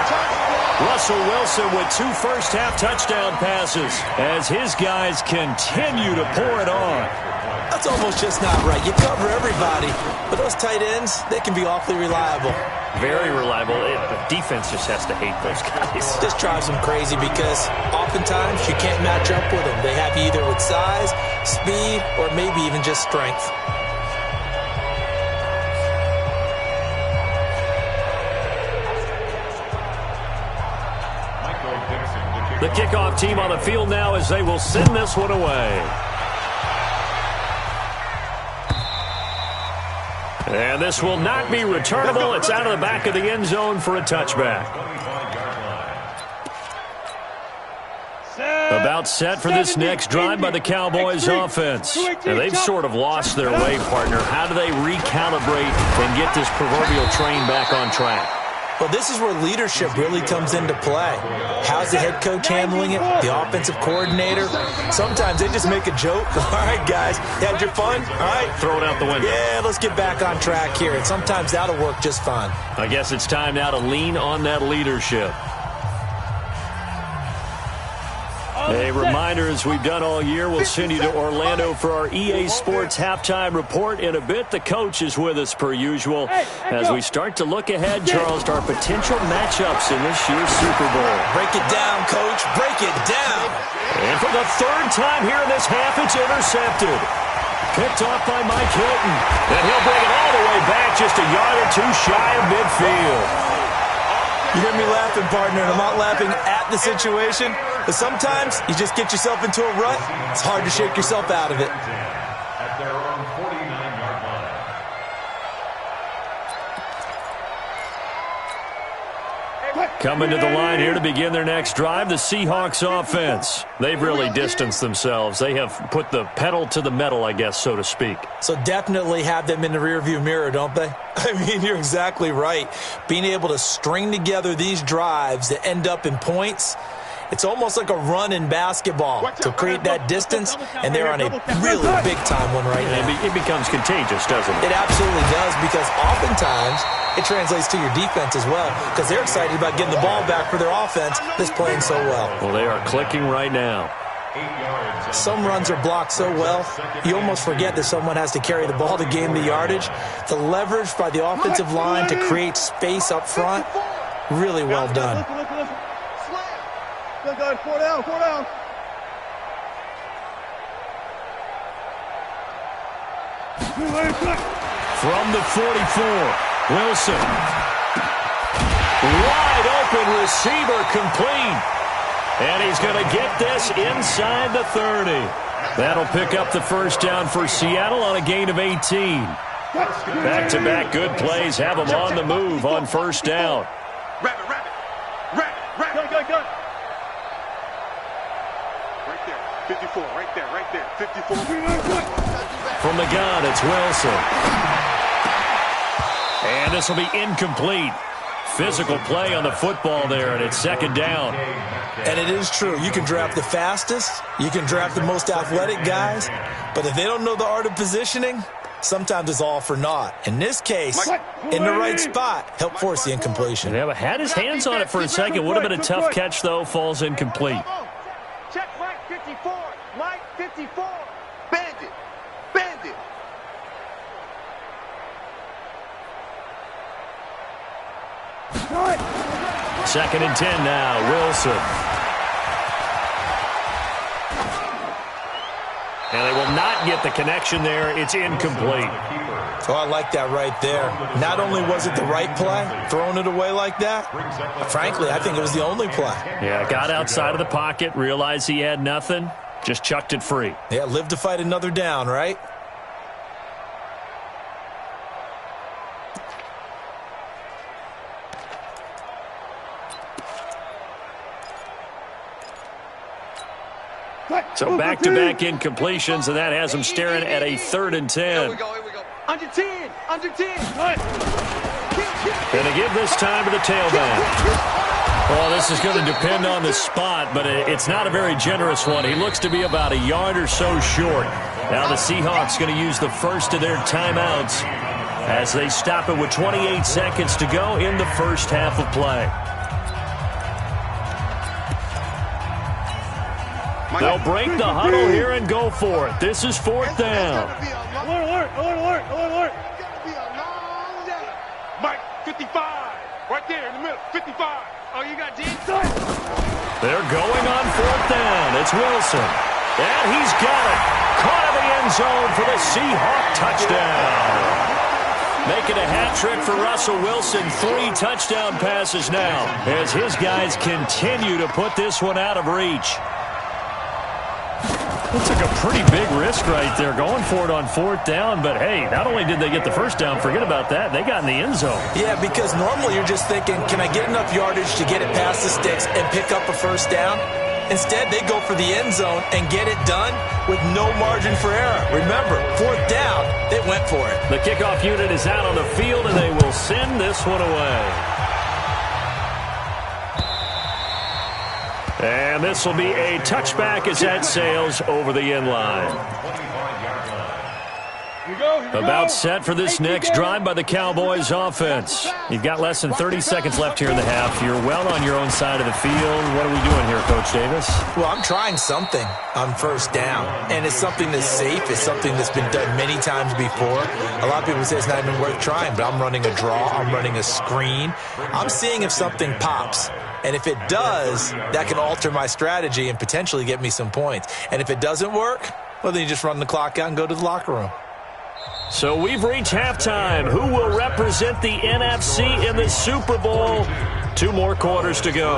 Russell Wilson with 2 first-half touchdown passes as his guys continue to pour it on. That's almost just not right. You cover everybody, but those tight ends, they can be awfully reliable. Very reliable. The defense just has to hate those guys. This drives them crazy because oftentimes you can't match up with them. They have you either with size, speed, or maybe even just strength. The kickoff team on the field now as they will send this one away. And this will not be returnable. It's out of the back of the end zone for a touchback. About set for this next drive by the Cowboys offense. Now, they've sort of lost their way, partner. How do they recalibrate and get this proverbial train back on track? Well, this is where leadership really comes into play. How's the head coach handling it? The offensive coordinator? Sometimes they just make a joke. All right, guys, you had your fun? All right. Throw it out the window. Yeah, let's get back on track here. And sometimes that'll work just fine. I guess it's time now to lean on that leadership. A reminder, as we've done all year, we'll send you to Orlando for our EA Sports Halftime Report. In a bit, the coach is with us per usual as we start to look ahead, Charles, to our potential matchups in this year's Super Bowl. Break it down, Coach. Break it down. And for the 3rd time here in this half, it's intercepted. Picked off by Mike Hilton. And he'll bring it all the way back just a yard or 2 shy of midfield. You hear me laughing, partner, and I'm not laughing at the situation. But sometimes you just get yourself into a rut. It's hard to shake yourself out of it. At their own 49-yard line. Coming to the line here to begin their next drive, the Seahawks offense. They've really distanced themselves. They have put the pedal to the metal, I guess, so to speak. So definitely have them in the rearview mirror, don't they? I mean, you're exactly right. Being able to string together these drives that end up in points, it's almost like a run in basketball to create that distance, and they're on a really big-time one right now. It becomes contagious, doesn't it? It absolutely does, because oftentimes it translates to your defense as well, because they're excited about getting the ball back for their offense that's playing so well. Well, they are clicking right now. Some runs are blocked so well, you almost forget that someone has to carry the ball to gain the yardage. The leverage by the offensive line to create space up front, really well done. Good, 4 down, 4 down. From the 44, Wilson. Wide open receiver complete. And he's going to get this inside the 30. That'll pick up the first down for Seattle on a gain of 18. Back-to-back good plays have them on the move on first down. Rabbit. Good. Right there, 54, right there, 54. From the gun, it's Wilson. And this will be incomplete. Physical play on the football there, and it's 2nd down. And it is true. You can draft the fastest. You can draft the most athletic guys. But if they don't know the art of positioning, sometimes it's all for naught. In this case, in the right spot, help force the incompletion. Yeah, but had his hands on it for a second. Would have been a tough catch, though. Falls incomplete. Check right 54. Right 54. Bandit. 2nd and 10 now. Wilson. And they will not get the connection there. It's incomplete. Oh, I like that right there. Not only was it the right play, throwing it away like that, frankly, I think it was the only play. Yeah, got outside of the pocket, realized he had nothing, just chucked it free. Yeah, live to fight another down, right? So back-to-back incompletions, and that has them staring at a 3rd and 10. Here we go. Under 10. Going to give this time to the tailback. Well, this is going to depend on the spot, but it's not a very generous one. He looks to be about a yard or so short. Now the Seahawks going to use the first of their timeouts as they stop it with 28 seconds to go in the first half of play. They'll break the huddle here and go for it. This is 4th down. Alert, alert, alert, alert, alert. It's going to be a long day. Mike, 55. Right there in the middle, 55. Oh, you got Dean? They're going on 4th down. It's Wilson. And he's got it. Caught in the end zone for the Seahawk touchdown. Making a hat trick for Russell Wilson. 3 touchdown passes now as his guys continue to put this one out of reach. It took a pretty big risk right there going for it on 4th down. But, hey, not only did they get the first down, forget about that, they got in the end zone. Yeah, because normally you're just thinking, can I get enough yardage to get it past the sticks and pick up a first down? Instead, they go for the end zone and get it done with no margin for error. Remember, 4th down, they went for it. The kickoff unit is out on the field, and they will send this one away. And this will be a touchback as that sails over the end line. About set for this next drive by the Cowboys offense. You've got less than 30 seconds left here in the half. You're well on your own side of the field. What are we doing here, Coach Davis? Well, I'm trying something on 1st down, and it's something that's safe. It's something that's been done many times before. A lot of people say it's not even worth trying, but I'm running a draw. I'm running a screen. I'm seeing if something pops. And if it does, that can alter my strategy and potentially get me some points. And if it doesn't work, well, then you just run the clock out and go to the locker room. So we've reached halftime. Who will represent the NFC in the Super Bowl? 2 more quarters to go.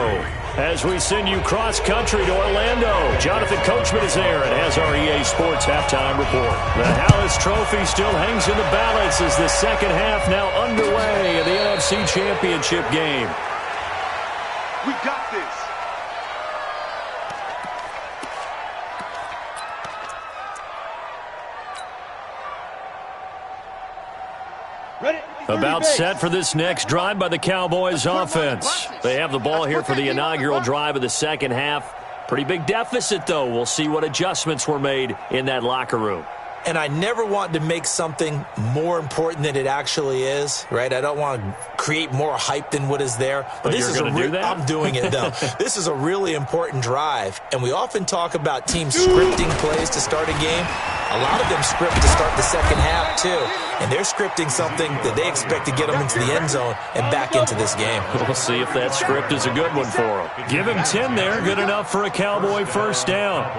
As we send you cross-country to Orlando, Jonathan Coachman is there and has our EA Sports halftime report. The Hallis Trophy still hangs in the balance as the second half now underway in the NFC Championship game. We got this. Ready? About set for this next drive by the Cowboys offense. They have the ball here for the inaugural drive of the second half. Pretty big deficit, though. We'll see what adjustments were made in that locker room. And I never want to make something more important than it actually is, right? I don't want to create more hype than what is there. But this is do that? I'm doing it, though. This is a really important drive. And we often talk about teams scripting plays to start a game. A lot of them script to start the second half, too. And they're scripting something that they expect to get them into the end zone and back into this game. We'll see if that script is a good one for them. Give him 10 there. Good enough for a Cowboy first down.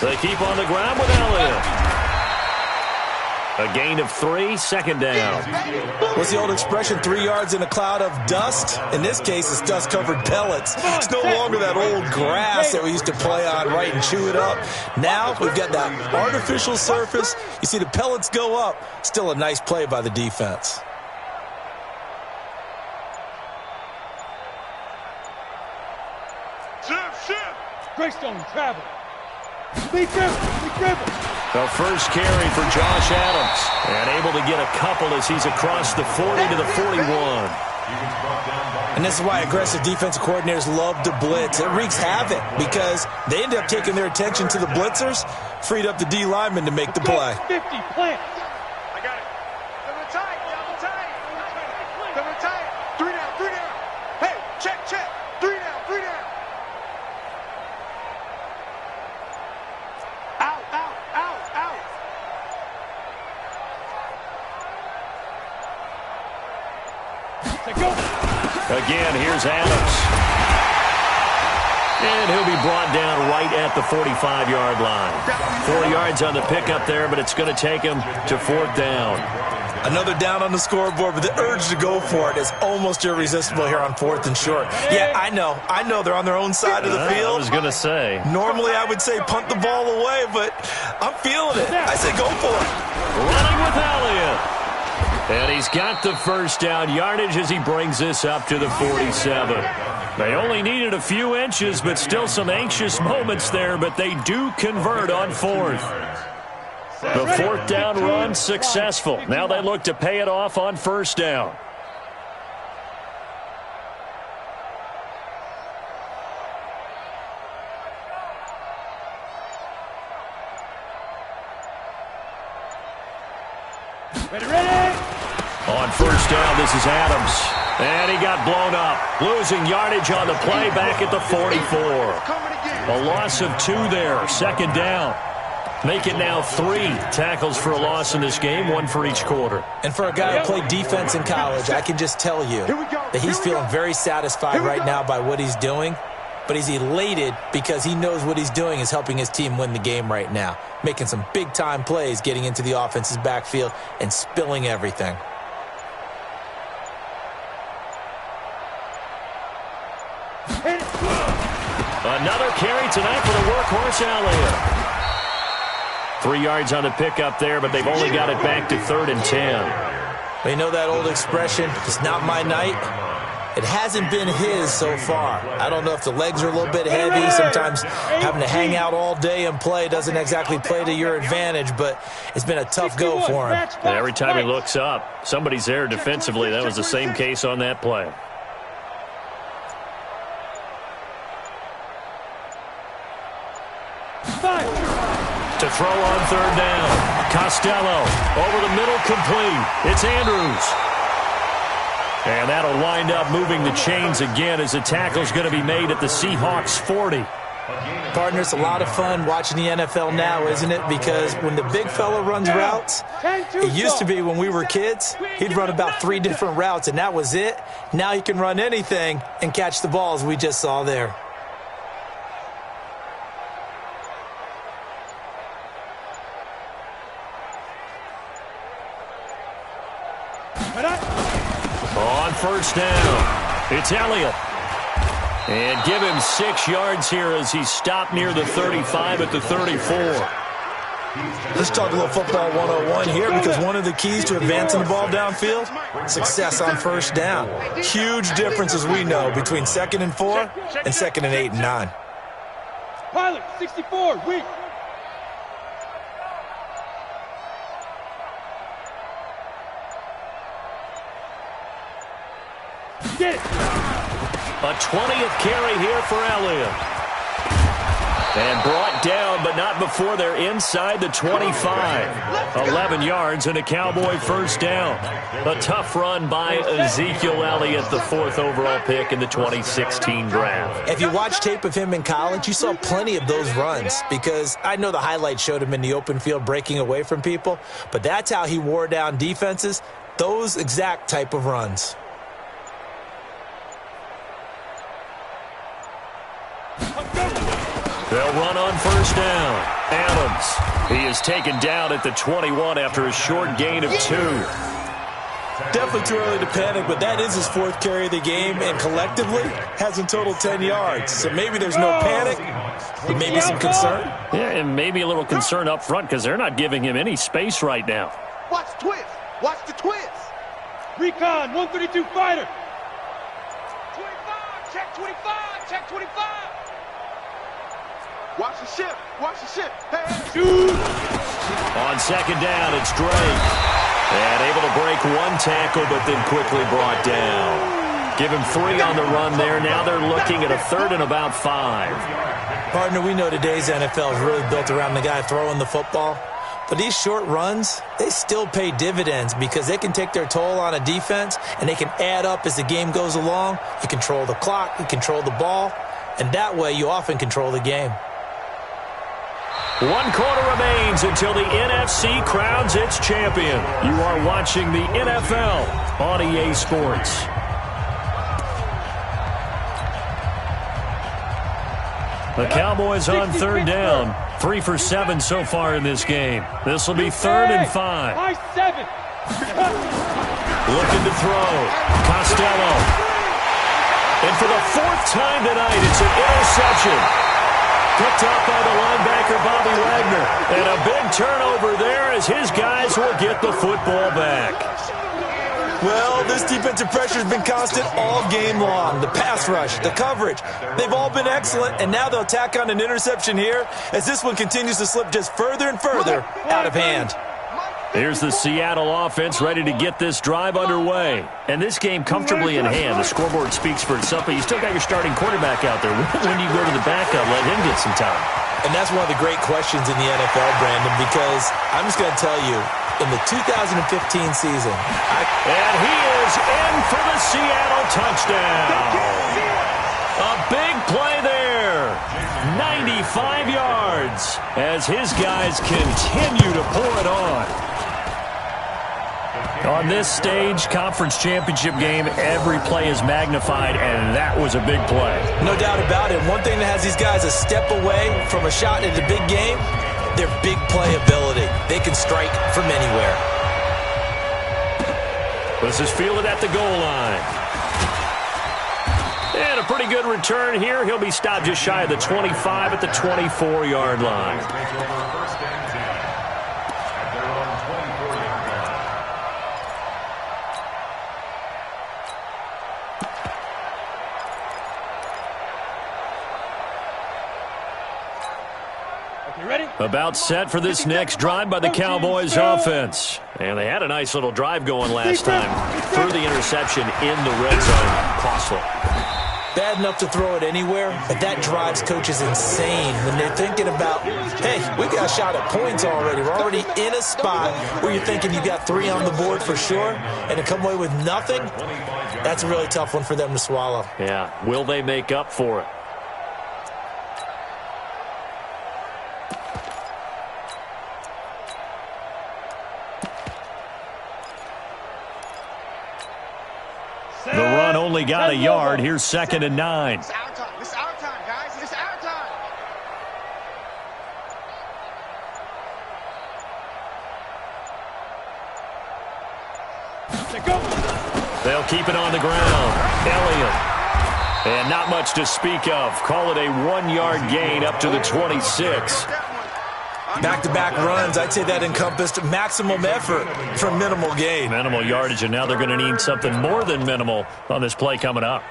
They keep on the ground with Elliott. A gain of 3, second down. What's the old expression, 3 yards in a cloud of dust? In this case, it's dust-covered pellets. It's no longer that old grass that we used to play on, right, and chew it up. Now we've got that artificial surface. You see the pellets go up. Still a nice play by the defense. Greystone travel. Big dribble. The first carry for Josh Adams. And able to get a couple as he's across the 40 to the 41. And this is why aggressive defensive coordinators love to blitz. It wreaks havoc because they end up taking their attention to the blitzers, freed up the D lineman to make the play. 50 plant. I got it. Double tight. Double tight. 3 down. Hey, check. 3 down. Out. Go. Again, here's Adams. And he'll be brought down right at the 45-yard line. 4 yards on the pickup there, but it's going to take him to 4th down. Another down on the scoreboard, but the urge to go for it is almost irresistible here on 4th and short. Yeah, I know they're on their own side of the field. I was going to say. Normally I would say punt the ball away, but I'm feeling it. I say go for it. Running with Elliott. And he's got the first down yardage as he brings this up to the 47. They only needed a few inches, but still some anxious moments there, but they do convert on fourth. The fourth down run successful. Now they look to pay it off on first down. Ready. On first down, this is Adams. And he got blown up. Losing yardage on the play back at the 44. A loss of 2 there. Second down. Make it now 3 tackles for a loss in this game, 1 for each quarter. And for a guy who played defense in college, I can just tell you that he's feeling very satisfied right now by what he's doing. But he's elated because he knows what he's doing is helping his team win the game right now. Making some big-time plays, getting into the offense's backfield, and spilling everything. Another carry tonight for the workhorse Elliott. 3 yards on the pickup there, but they've only got it back to 3rd and 10. Well, you know that old expression, it's not my night? It hasn't been his so far. I don't know if the legs are a little bit heavy. Sometimes having to hang out all day and play doesn't exactly play to your advantage, but it's been a tough go for him. And every time he looks up, somebody's there defensively. That was the same case on that play. To throw on 3rd down. Costello over the middle, complete. It's Andrews. And that'll wind up moving the chains again as the tackle's going to be made at the Seahawks 40. Partner, it's a lot of fun watching the NFL now, isn't it? Because when the big fella runs routes, it used to be when we were kids, he'd run about 3 different routes, and that was it. Now he can run anything and catch the balls we just saw there. On first down, it's Elliott. And give him 6 yards here as he's stopped near the 35 at the 34. Let's talk a little football 101 here, because one of the keys to advancing the ball downfield, success on first down. Huge difference, as we know, between 2nd and 4 and 2nd and 8 and 9. Pilot, 64, weak. Get it. A 20th carry here for Elliott. And brought down, but not before they're inside the 25. 11 yards and a Cowboy first down. A tough run by Ezekiel Elliott, the 4th overall pick in the 2016 draft. If you watch tape of him in college, you saw plenty of those runs, because I know the highlights showed him in the open field breaking away from people, but that's how he wore down defenses, those exact type of runs. They'll run on first down. Adams. He is taken down at the 21 after a short gain of 2. Definitely too early to panic, but that is his 4th carry of the game, and collectively has in total 10 yards. So maybe there's no panic, but maybe some concern. Yeah, and maybe a little concern up front because they're not giving him any space right now. Watch the twist. Watch the twist. Recon, 132 fighter. 25, check 25, check 25. Watch the ship. Watch the ship. Hey. Shoot. On second down, it's Drake. And able to break 1 tackle, but then quickly brought down. Give him 3 on the run there. Now they're looking at a 3rd and about 5. Partner, we know today's NFL is really built around the guy throwing the football. But these short runs, they still pay dividends because they can take their toll on a defense, and they can add up as the game goes along. You control the clock, you control the ball, and that way you often control the game. 1 quarter remains until the NFC crowns its champion. You are watching the NFL on EA Sports. The Cowboys on 3rd down. 3 for 7 so far in this game. This will be 3rd and 5. Looking to throw. Costello. And for the 4th time tonight, it's an interception. Picked up by the linebacker, Bobby Wagner. And a big turnover there as his guys will get the football back. Well, this defensive pressure has been constant all game long. The pass rush, the coverage, they've all been excellent, and now they'll tack on an interception here as this one continues to slip just further and further out of hand. Here's the Seattle offense ready to get this drive underway. And this game comfortably in hand. The scoreboard speaks for itself, but you still got your starting quarterback out there. When you go to the backup, let him get some time. And that's one of the great questions in the NFL, Brandon, because I'm just going to tell you, in the 2015 season, and he is in for the Seattle touchdown. A big play there. 95 yards as his guys continue to pour it on. On this stage, conference championship game, every play is magnified, and that was a big play. No doubt about it. One thing that has these guys a step away from a shot at the big game, their big play ability. They can strike from anywhere. This is fielded at the goal line. And a pretty good return here. He'll be stopped just shy of the 25 at the 24-yard line. About set for this next drive by the Cowboys offense. And they had a nice little drive going last time. Threw the interception in the red zone. Costly. Bad enough to throw it anywhere, but that drives coaches insane when they're thinking about, hey, we got a shot at points already. We're already in a spot where you're thinking you got 3 on the board for sure, and to come away with nothing, that's a really tough one for them to swallow. Yeah, will they make up for it? The run only got a yard. Here's 2nd and 9. It's our time. It's our time, guys. It's our time. They'll keep it on the ground. Elliott. And not much to speak of. Call it a 1-yard gain up to the 26. Back-to-back runs, I'd say that encompassed maximum effort for minimal gain. Minimal yardage, and now they're going to need something more than minimal on this play coming up.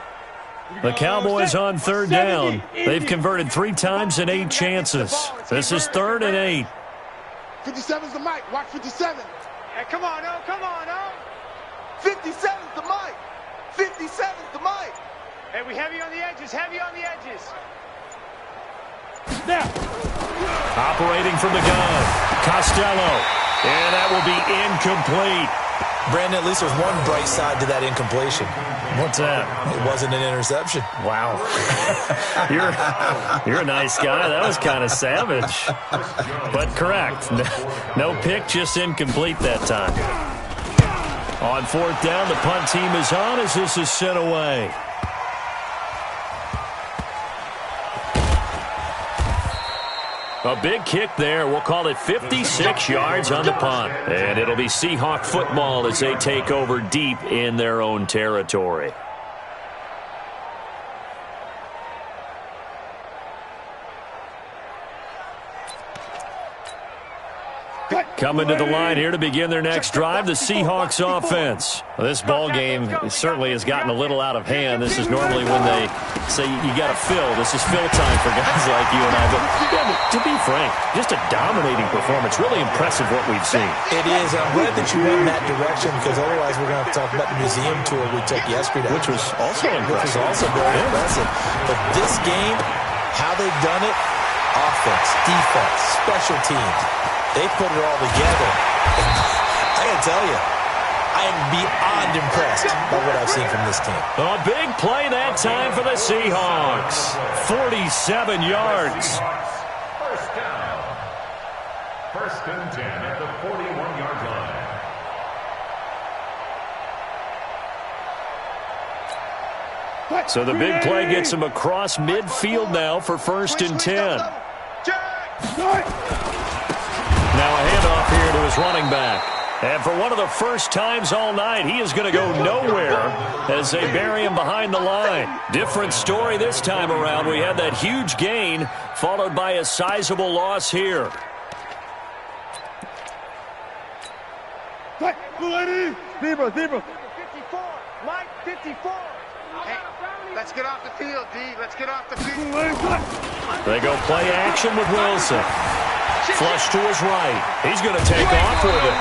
The Cowboys on 3rd down. They've converted 3 times in 8 chances. This is 3rd and 8. 57's the mic. Watch 57. Hey, come on, oh, come on, oh. 57's the mic. 57's the mic. Hey, we heavy on the edges, heavy on the edges. Now. Operating from the gun. Costello. And that will be incomplete. Brandon, at least there's one bright side to that incompletion. What's that? It wasn't an interception. Wow. You're a nice guy. That was kind of savage. But correct. No pick, just incomplete that time. On 4th down, the punt team is on as this is sent away. A big kick there. We'll call it 56 yards on the punt. And it'll be Seahawk football as they take over deep in their own territory. Coming to the line here to begin their next drive, the Seahawks offense. This ball game certainly has gotten a little out of hand. This is normally when they say you got to fill. This is fill time for guys like you and I. But to be frank, just a dominating performance. Really impressive what we've seen. It is. I'm glad that you went in that direction because otherwise we're going to have to talk about the museum tour we took yesterday. Which was also impressive. Which was also very impressive. But this game, how they've done it, offense, defense, special teams, they put it all together. I got to tell you, I am beyond impressed by what I've seen from this team. A big play that time for the Seahawks. 47 yards. First down. 1st and 10 at the 41-yard line. So the big play gets him across midfield now for 1st and 10. Now a handoff here to his running back. And for one of the first times all night, he is going to go nowhere as they bury him behind the line. Different story this time around. We had that huge gain followed by a sizable loss here. Zebra. 54. Mike, 54. Hey, let's get off the field, D. Let's get off the field. They go play action with Wilson. Flush to his right. He's going to take off with it.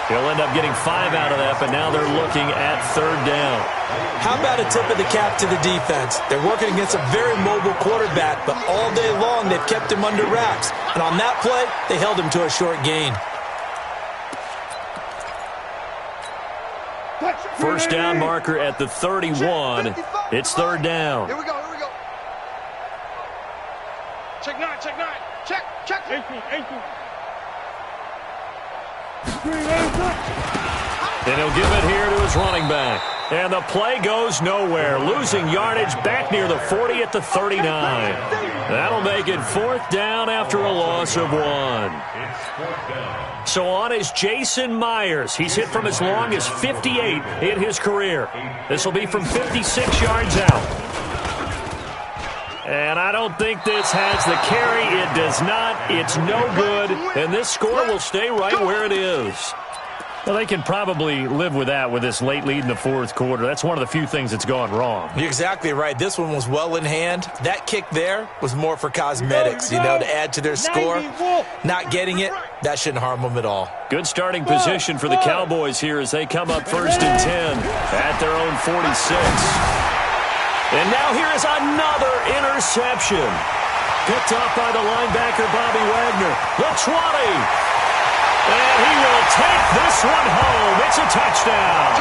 He'll end up getting 5 out of that, but now they're looking at 3rd down. How about a tip of the cap to the defense? They're working against a very mobile quarterback, but all day long they've kept him under wraps. And on that play, they held him to a short gain. First down marker at the 31. It's 3rd down. Here we go. Check 9. Check. 18. And he'll give it here to his running back. And the play goes nowhere. Losing yardage back near the 40 at the 39. That'll make it 4th down after a loss of 1. So on is Jason Myers. He's hit from as long as 58 in his career. This will be from 56 yards out. And I don't think this has the carry. It does not. It's no good. And this score will stay right where it is. Well, they can probably live with that with this late lead in the 4th quarter. That's one of the few things that's gone wrong. You're exactly right. This one was well in hand. That kick there was more for cosmetics, to add to their score. Not getting it, that shouldn't harm them at all. Good starting position for the Cowboys here as they come up 1st and 10 at their own 46. And now here is another interception. Picked off by the linebacker, Bobby Wagner. The 20. And he will take this one home. It's a touchdown.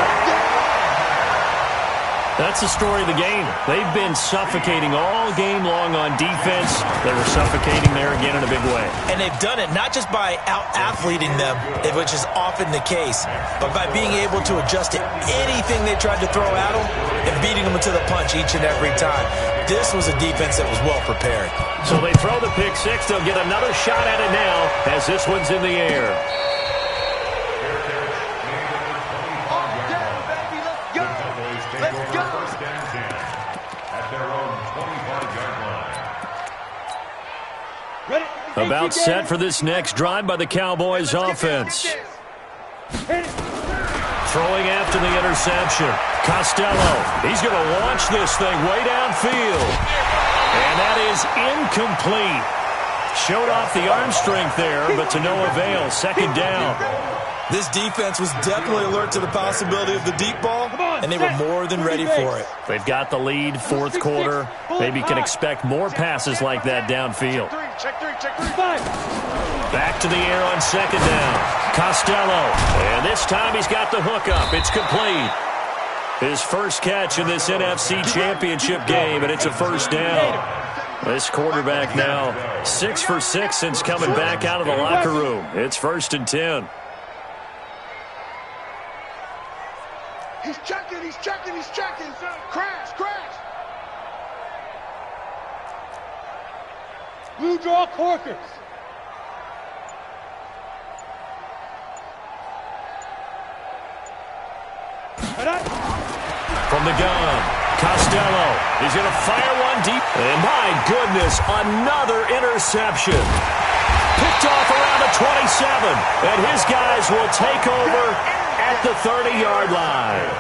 That's the story of the game. They've been suffocating all game long on defense. They were suffocating there again in a big way. And they've done it not just by out-athleting them, which is often the case, but by being able to adjust to anything they tried to throw at them and beating them to the punch each and every time. This was a defense that was well prepared. So they throw the pick six. They'll get another shot at it now as this one's in the air. About set for this next drive by the Cowboys offense. Throwing after the interception. Costello, he's going to launch this thing way downfield. And that is incomplete. Showed off the arm strength there, but to no avail. 2nd down. This defense was definitely alert to the possibility of the deep ball, and they were more than ready for it. They've got the lead, 4th quarter. Maybe can expect more passes like that downfield. Back to the air on 2nd down. Costello, and this time he's got the hook up. It's complete. His first catch in this NFC Championship game, and it's a 1st down. This quarterback now 6 for 6 since coming back out of the locker room. It's 1st and 10. He's checking. Crash. Blue draw Corkers. From the gun, Costello. He's going to fire one deep. And my goodness, another interception. Picked off around the 27. And his guys will take over at the 30-yard line.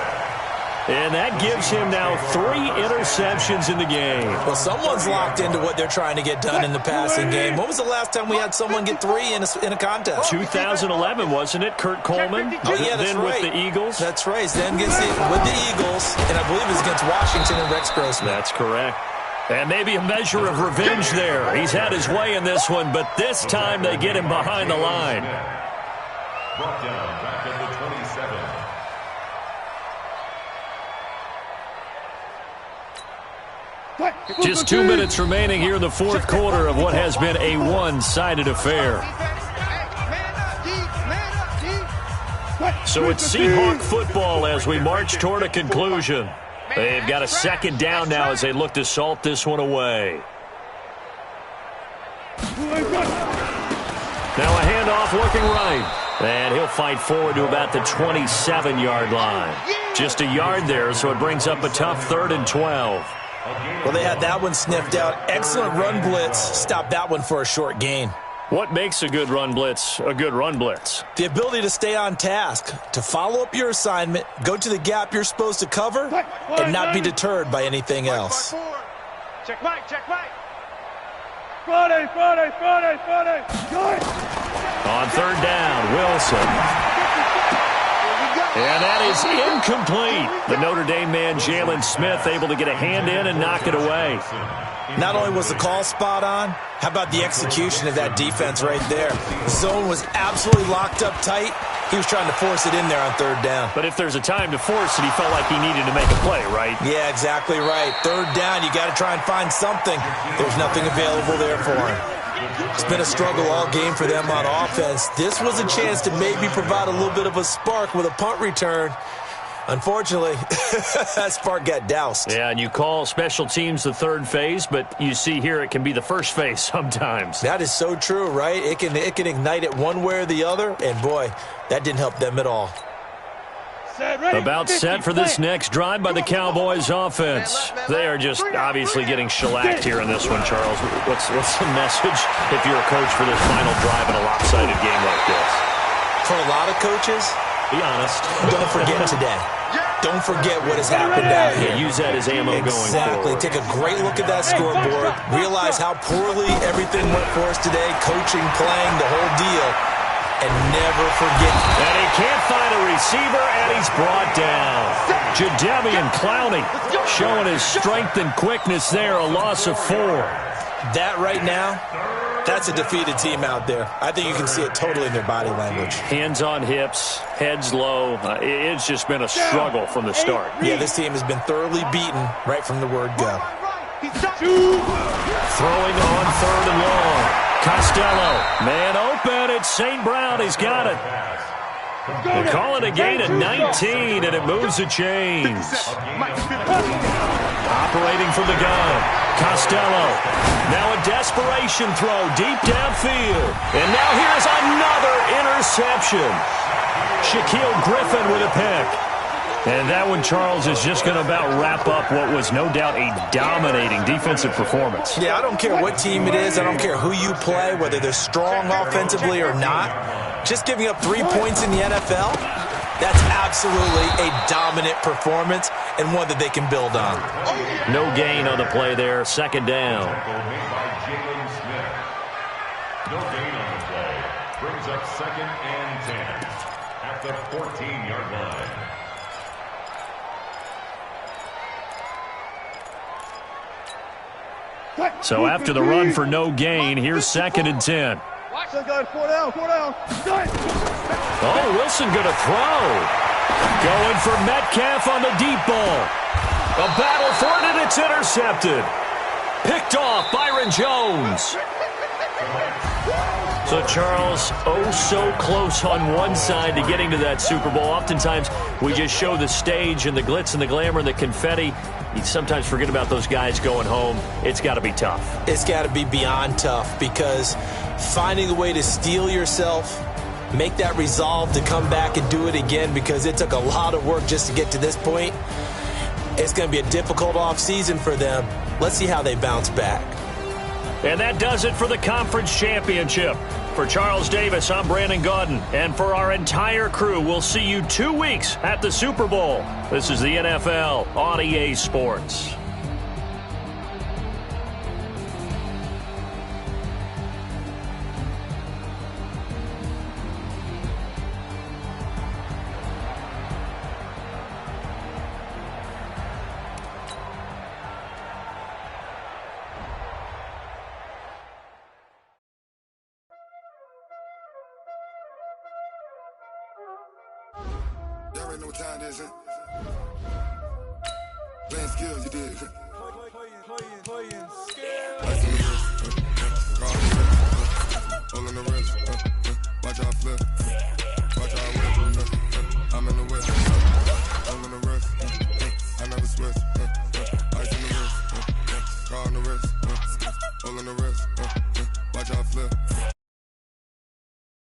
And that gives him now 3 interceptions in the game. Well, someone's locked into what they're trying to get done in the passing game. When was the last time we had someone get 3 in a contest? 2011, wasn't it? Kurt Coleman? Oh, yeah, that's then right. With the Eagles? That's right. Then gets it with the Eagles, and I believe it's against Washington and Rex Grossman. That's correct. And maybe a measure of revenge there. He's had his way in this one, but this time they get him behind the line. Brought down back at the 27. Just 2 minutes remaining here in the 4th quarter of what has been a one-sided affair. So it's Seahawk football as we march toward a conclusion. They've got a 2nd down now as they look to salt this one away. Now a handoff looking right. And he'll fight forward to about the 27-yard line. Just a yard there, so it brings up a tough 3rd and 12. Well, they had that one sniffed out. Excellent run blitz. Stopped that one for a short gain. What makes a good run blitz a good run blitz? The ability to stay on task, to follow up your assignment, go to the gap you're supposed to cover, and not be deterred by anything else. Check Mike, check Mike. Friday. Good. On 3rd down, Wilson. And that is incomplete. The Notre Dame man, Jalen Smith, able to get a hand in and knock it away. Not only was the call spot on, how about the execution of that defense right there? Zone was absolutely locked up tight. He was trying to force it in there on 3rd down. But if there's a time to force it, he felt like he needed to make a play, right? Yeah, exactly right. 3rd down, you got to try and find something. There's nothing available there for him. It's been a struggle all game for them on offense. This was a chance to maybe provide a little bit of a spark with a punt return. Unfortunately, that spark got doused. Yeah, and you call special teams the 3rd phase, but you see here it can be the 1st phase sometimes. That is so true, right? It can ignite it one way or the other, and boy, that didn't help them at all. About set for this next drive by the Cowboys offense. They are just obviously getting shellacked here in this one, Charles. What's the message if you're a coach for this final drive in a lopsided game like this? For a lot of coaches, be honest. Don't forget today. Don't forget what has happened out here. Yeah, use that as ammo going forward. Exactly. Take a great look at that scoreboard. Realize how poorly everything went for us today. Coaching, playing, the whole deal. And never forget. And he can't find a receiver, and he's brought down. Jadeveon Clowney showing his strength and quickness there, a loss of 4. That right now, that's a defeated team out there. I think you can see it totally in their body language. Hands on hips, heads low. It's just been a struggle from the start. Yeah, this team has been thoroughly beaten right from the word go. Throwing on 3rd and long. Costello, man open, it's St. Brown, he's got it. They call it a gain of 19, and it moves the chains. Operating from the gun, Costello. Now a desperation throw deep downfield. And now here's another interception. Shaquille Griffin with a pick. And that one, Charles, is just going to about wrap up what was no doubt a dominating defensive performance. Yeah, I don't care what team it is. I don't care who you play, whether they're strong offensively or not. Just giving up 3 points in the NFL, that's absolutely a dominant performance and one that they can build on. No gain on the play there. 2nd down. No gain on the play. Brings up 2nd and 10 at the 14-yard line. So after the run for no gain, here's 2nd and 10. Still going 4 down. Oh, Wilson going to throw. Going for Metcalf on the deep ball. A battle for it, and it's intercepted. Picked off Byron Jones. So, Charles, oh so close on one side to getting to that Super Bowl. Oftentimes, we just show the stage and the glitz and the glamour and the confetti. You sometimes forget about those guys going home. It's got to be tough. It's got to be beyond tough because finding a way to steel yourself, make that resolve to come back and do it again because it took a lot of work just to get to this point. It's going to be a difficult offseason for them. Let's see how they bounce back. And that does it for the conference championship. For Charles Davis, I'm Brandon Gaudin. And for our entire crew, we'll see you 2 weeks at the Super Bowl. This is the NFL on EA Sports. Y'all already know what time it is, huh? Playing skills, you did. Playing skills. Ice on the wrist, car on the wrist, all on the wrist, watch out flip, watch out whip, I'm in the whip, all on the wrist, I never switch, ice on the wrist, car on the wrist, all on the wrist,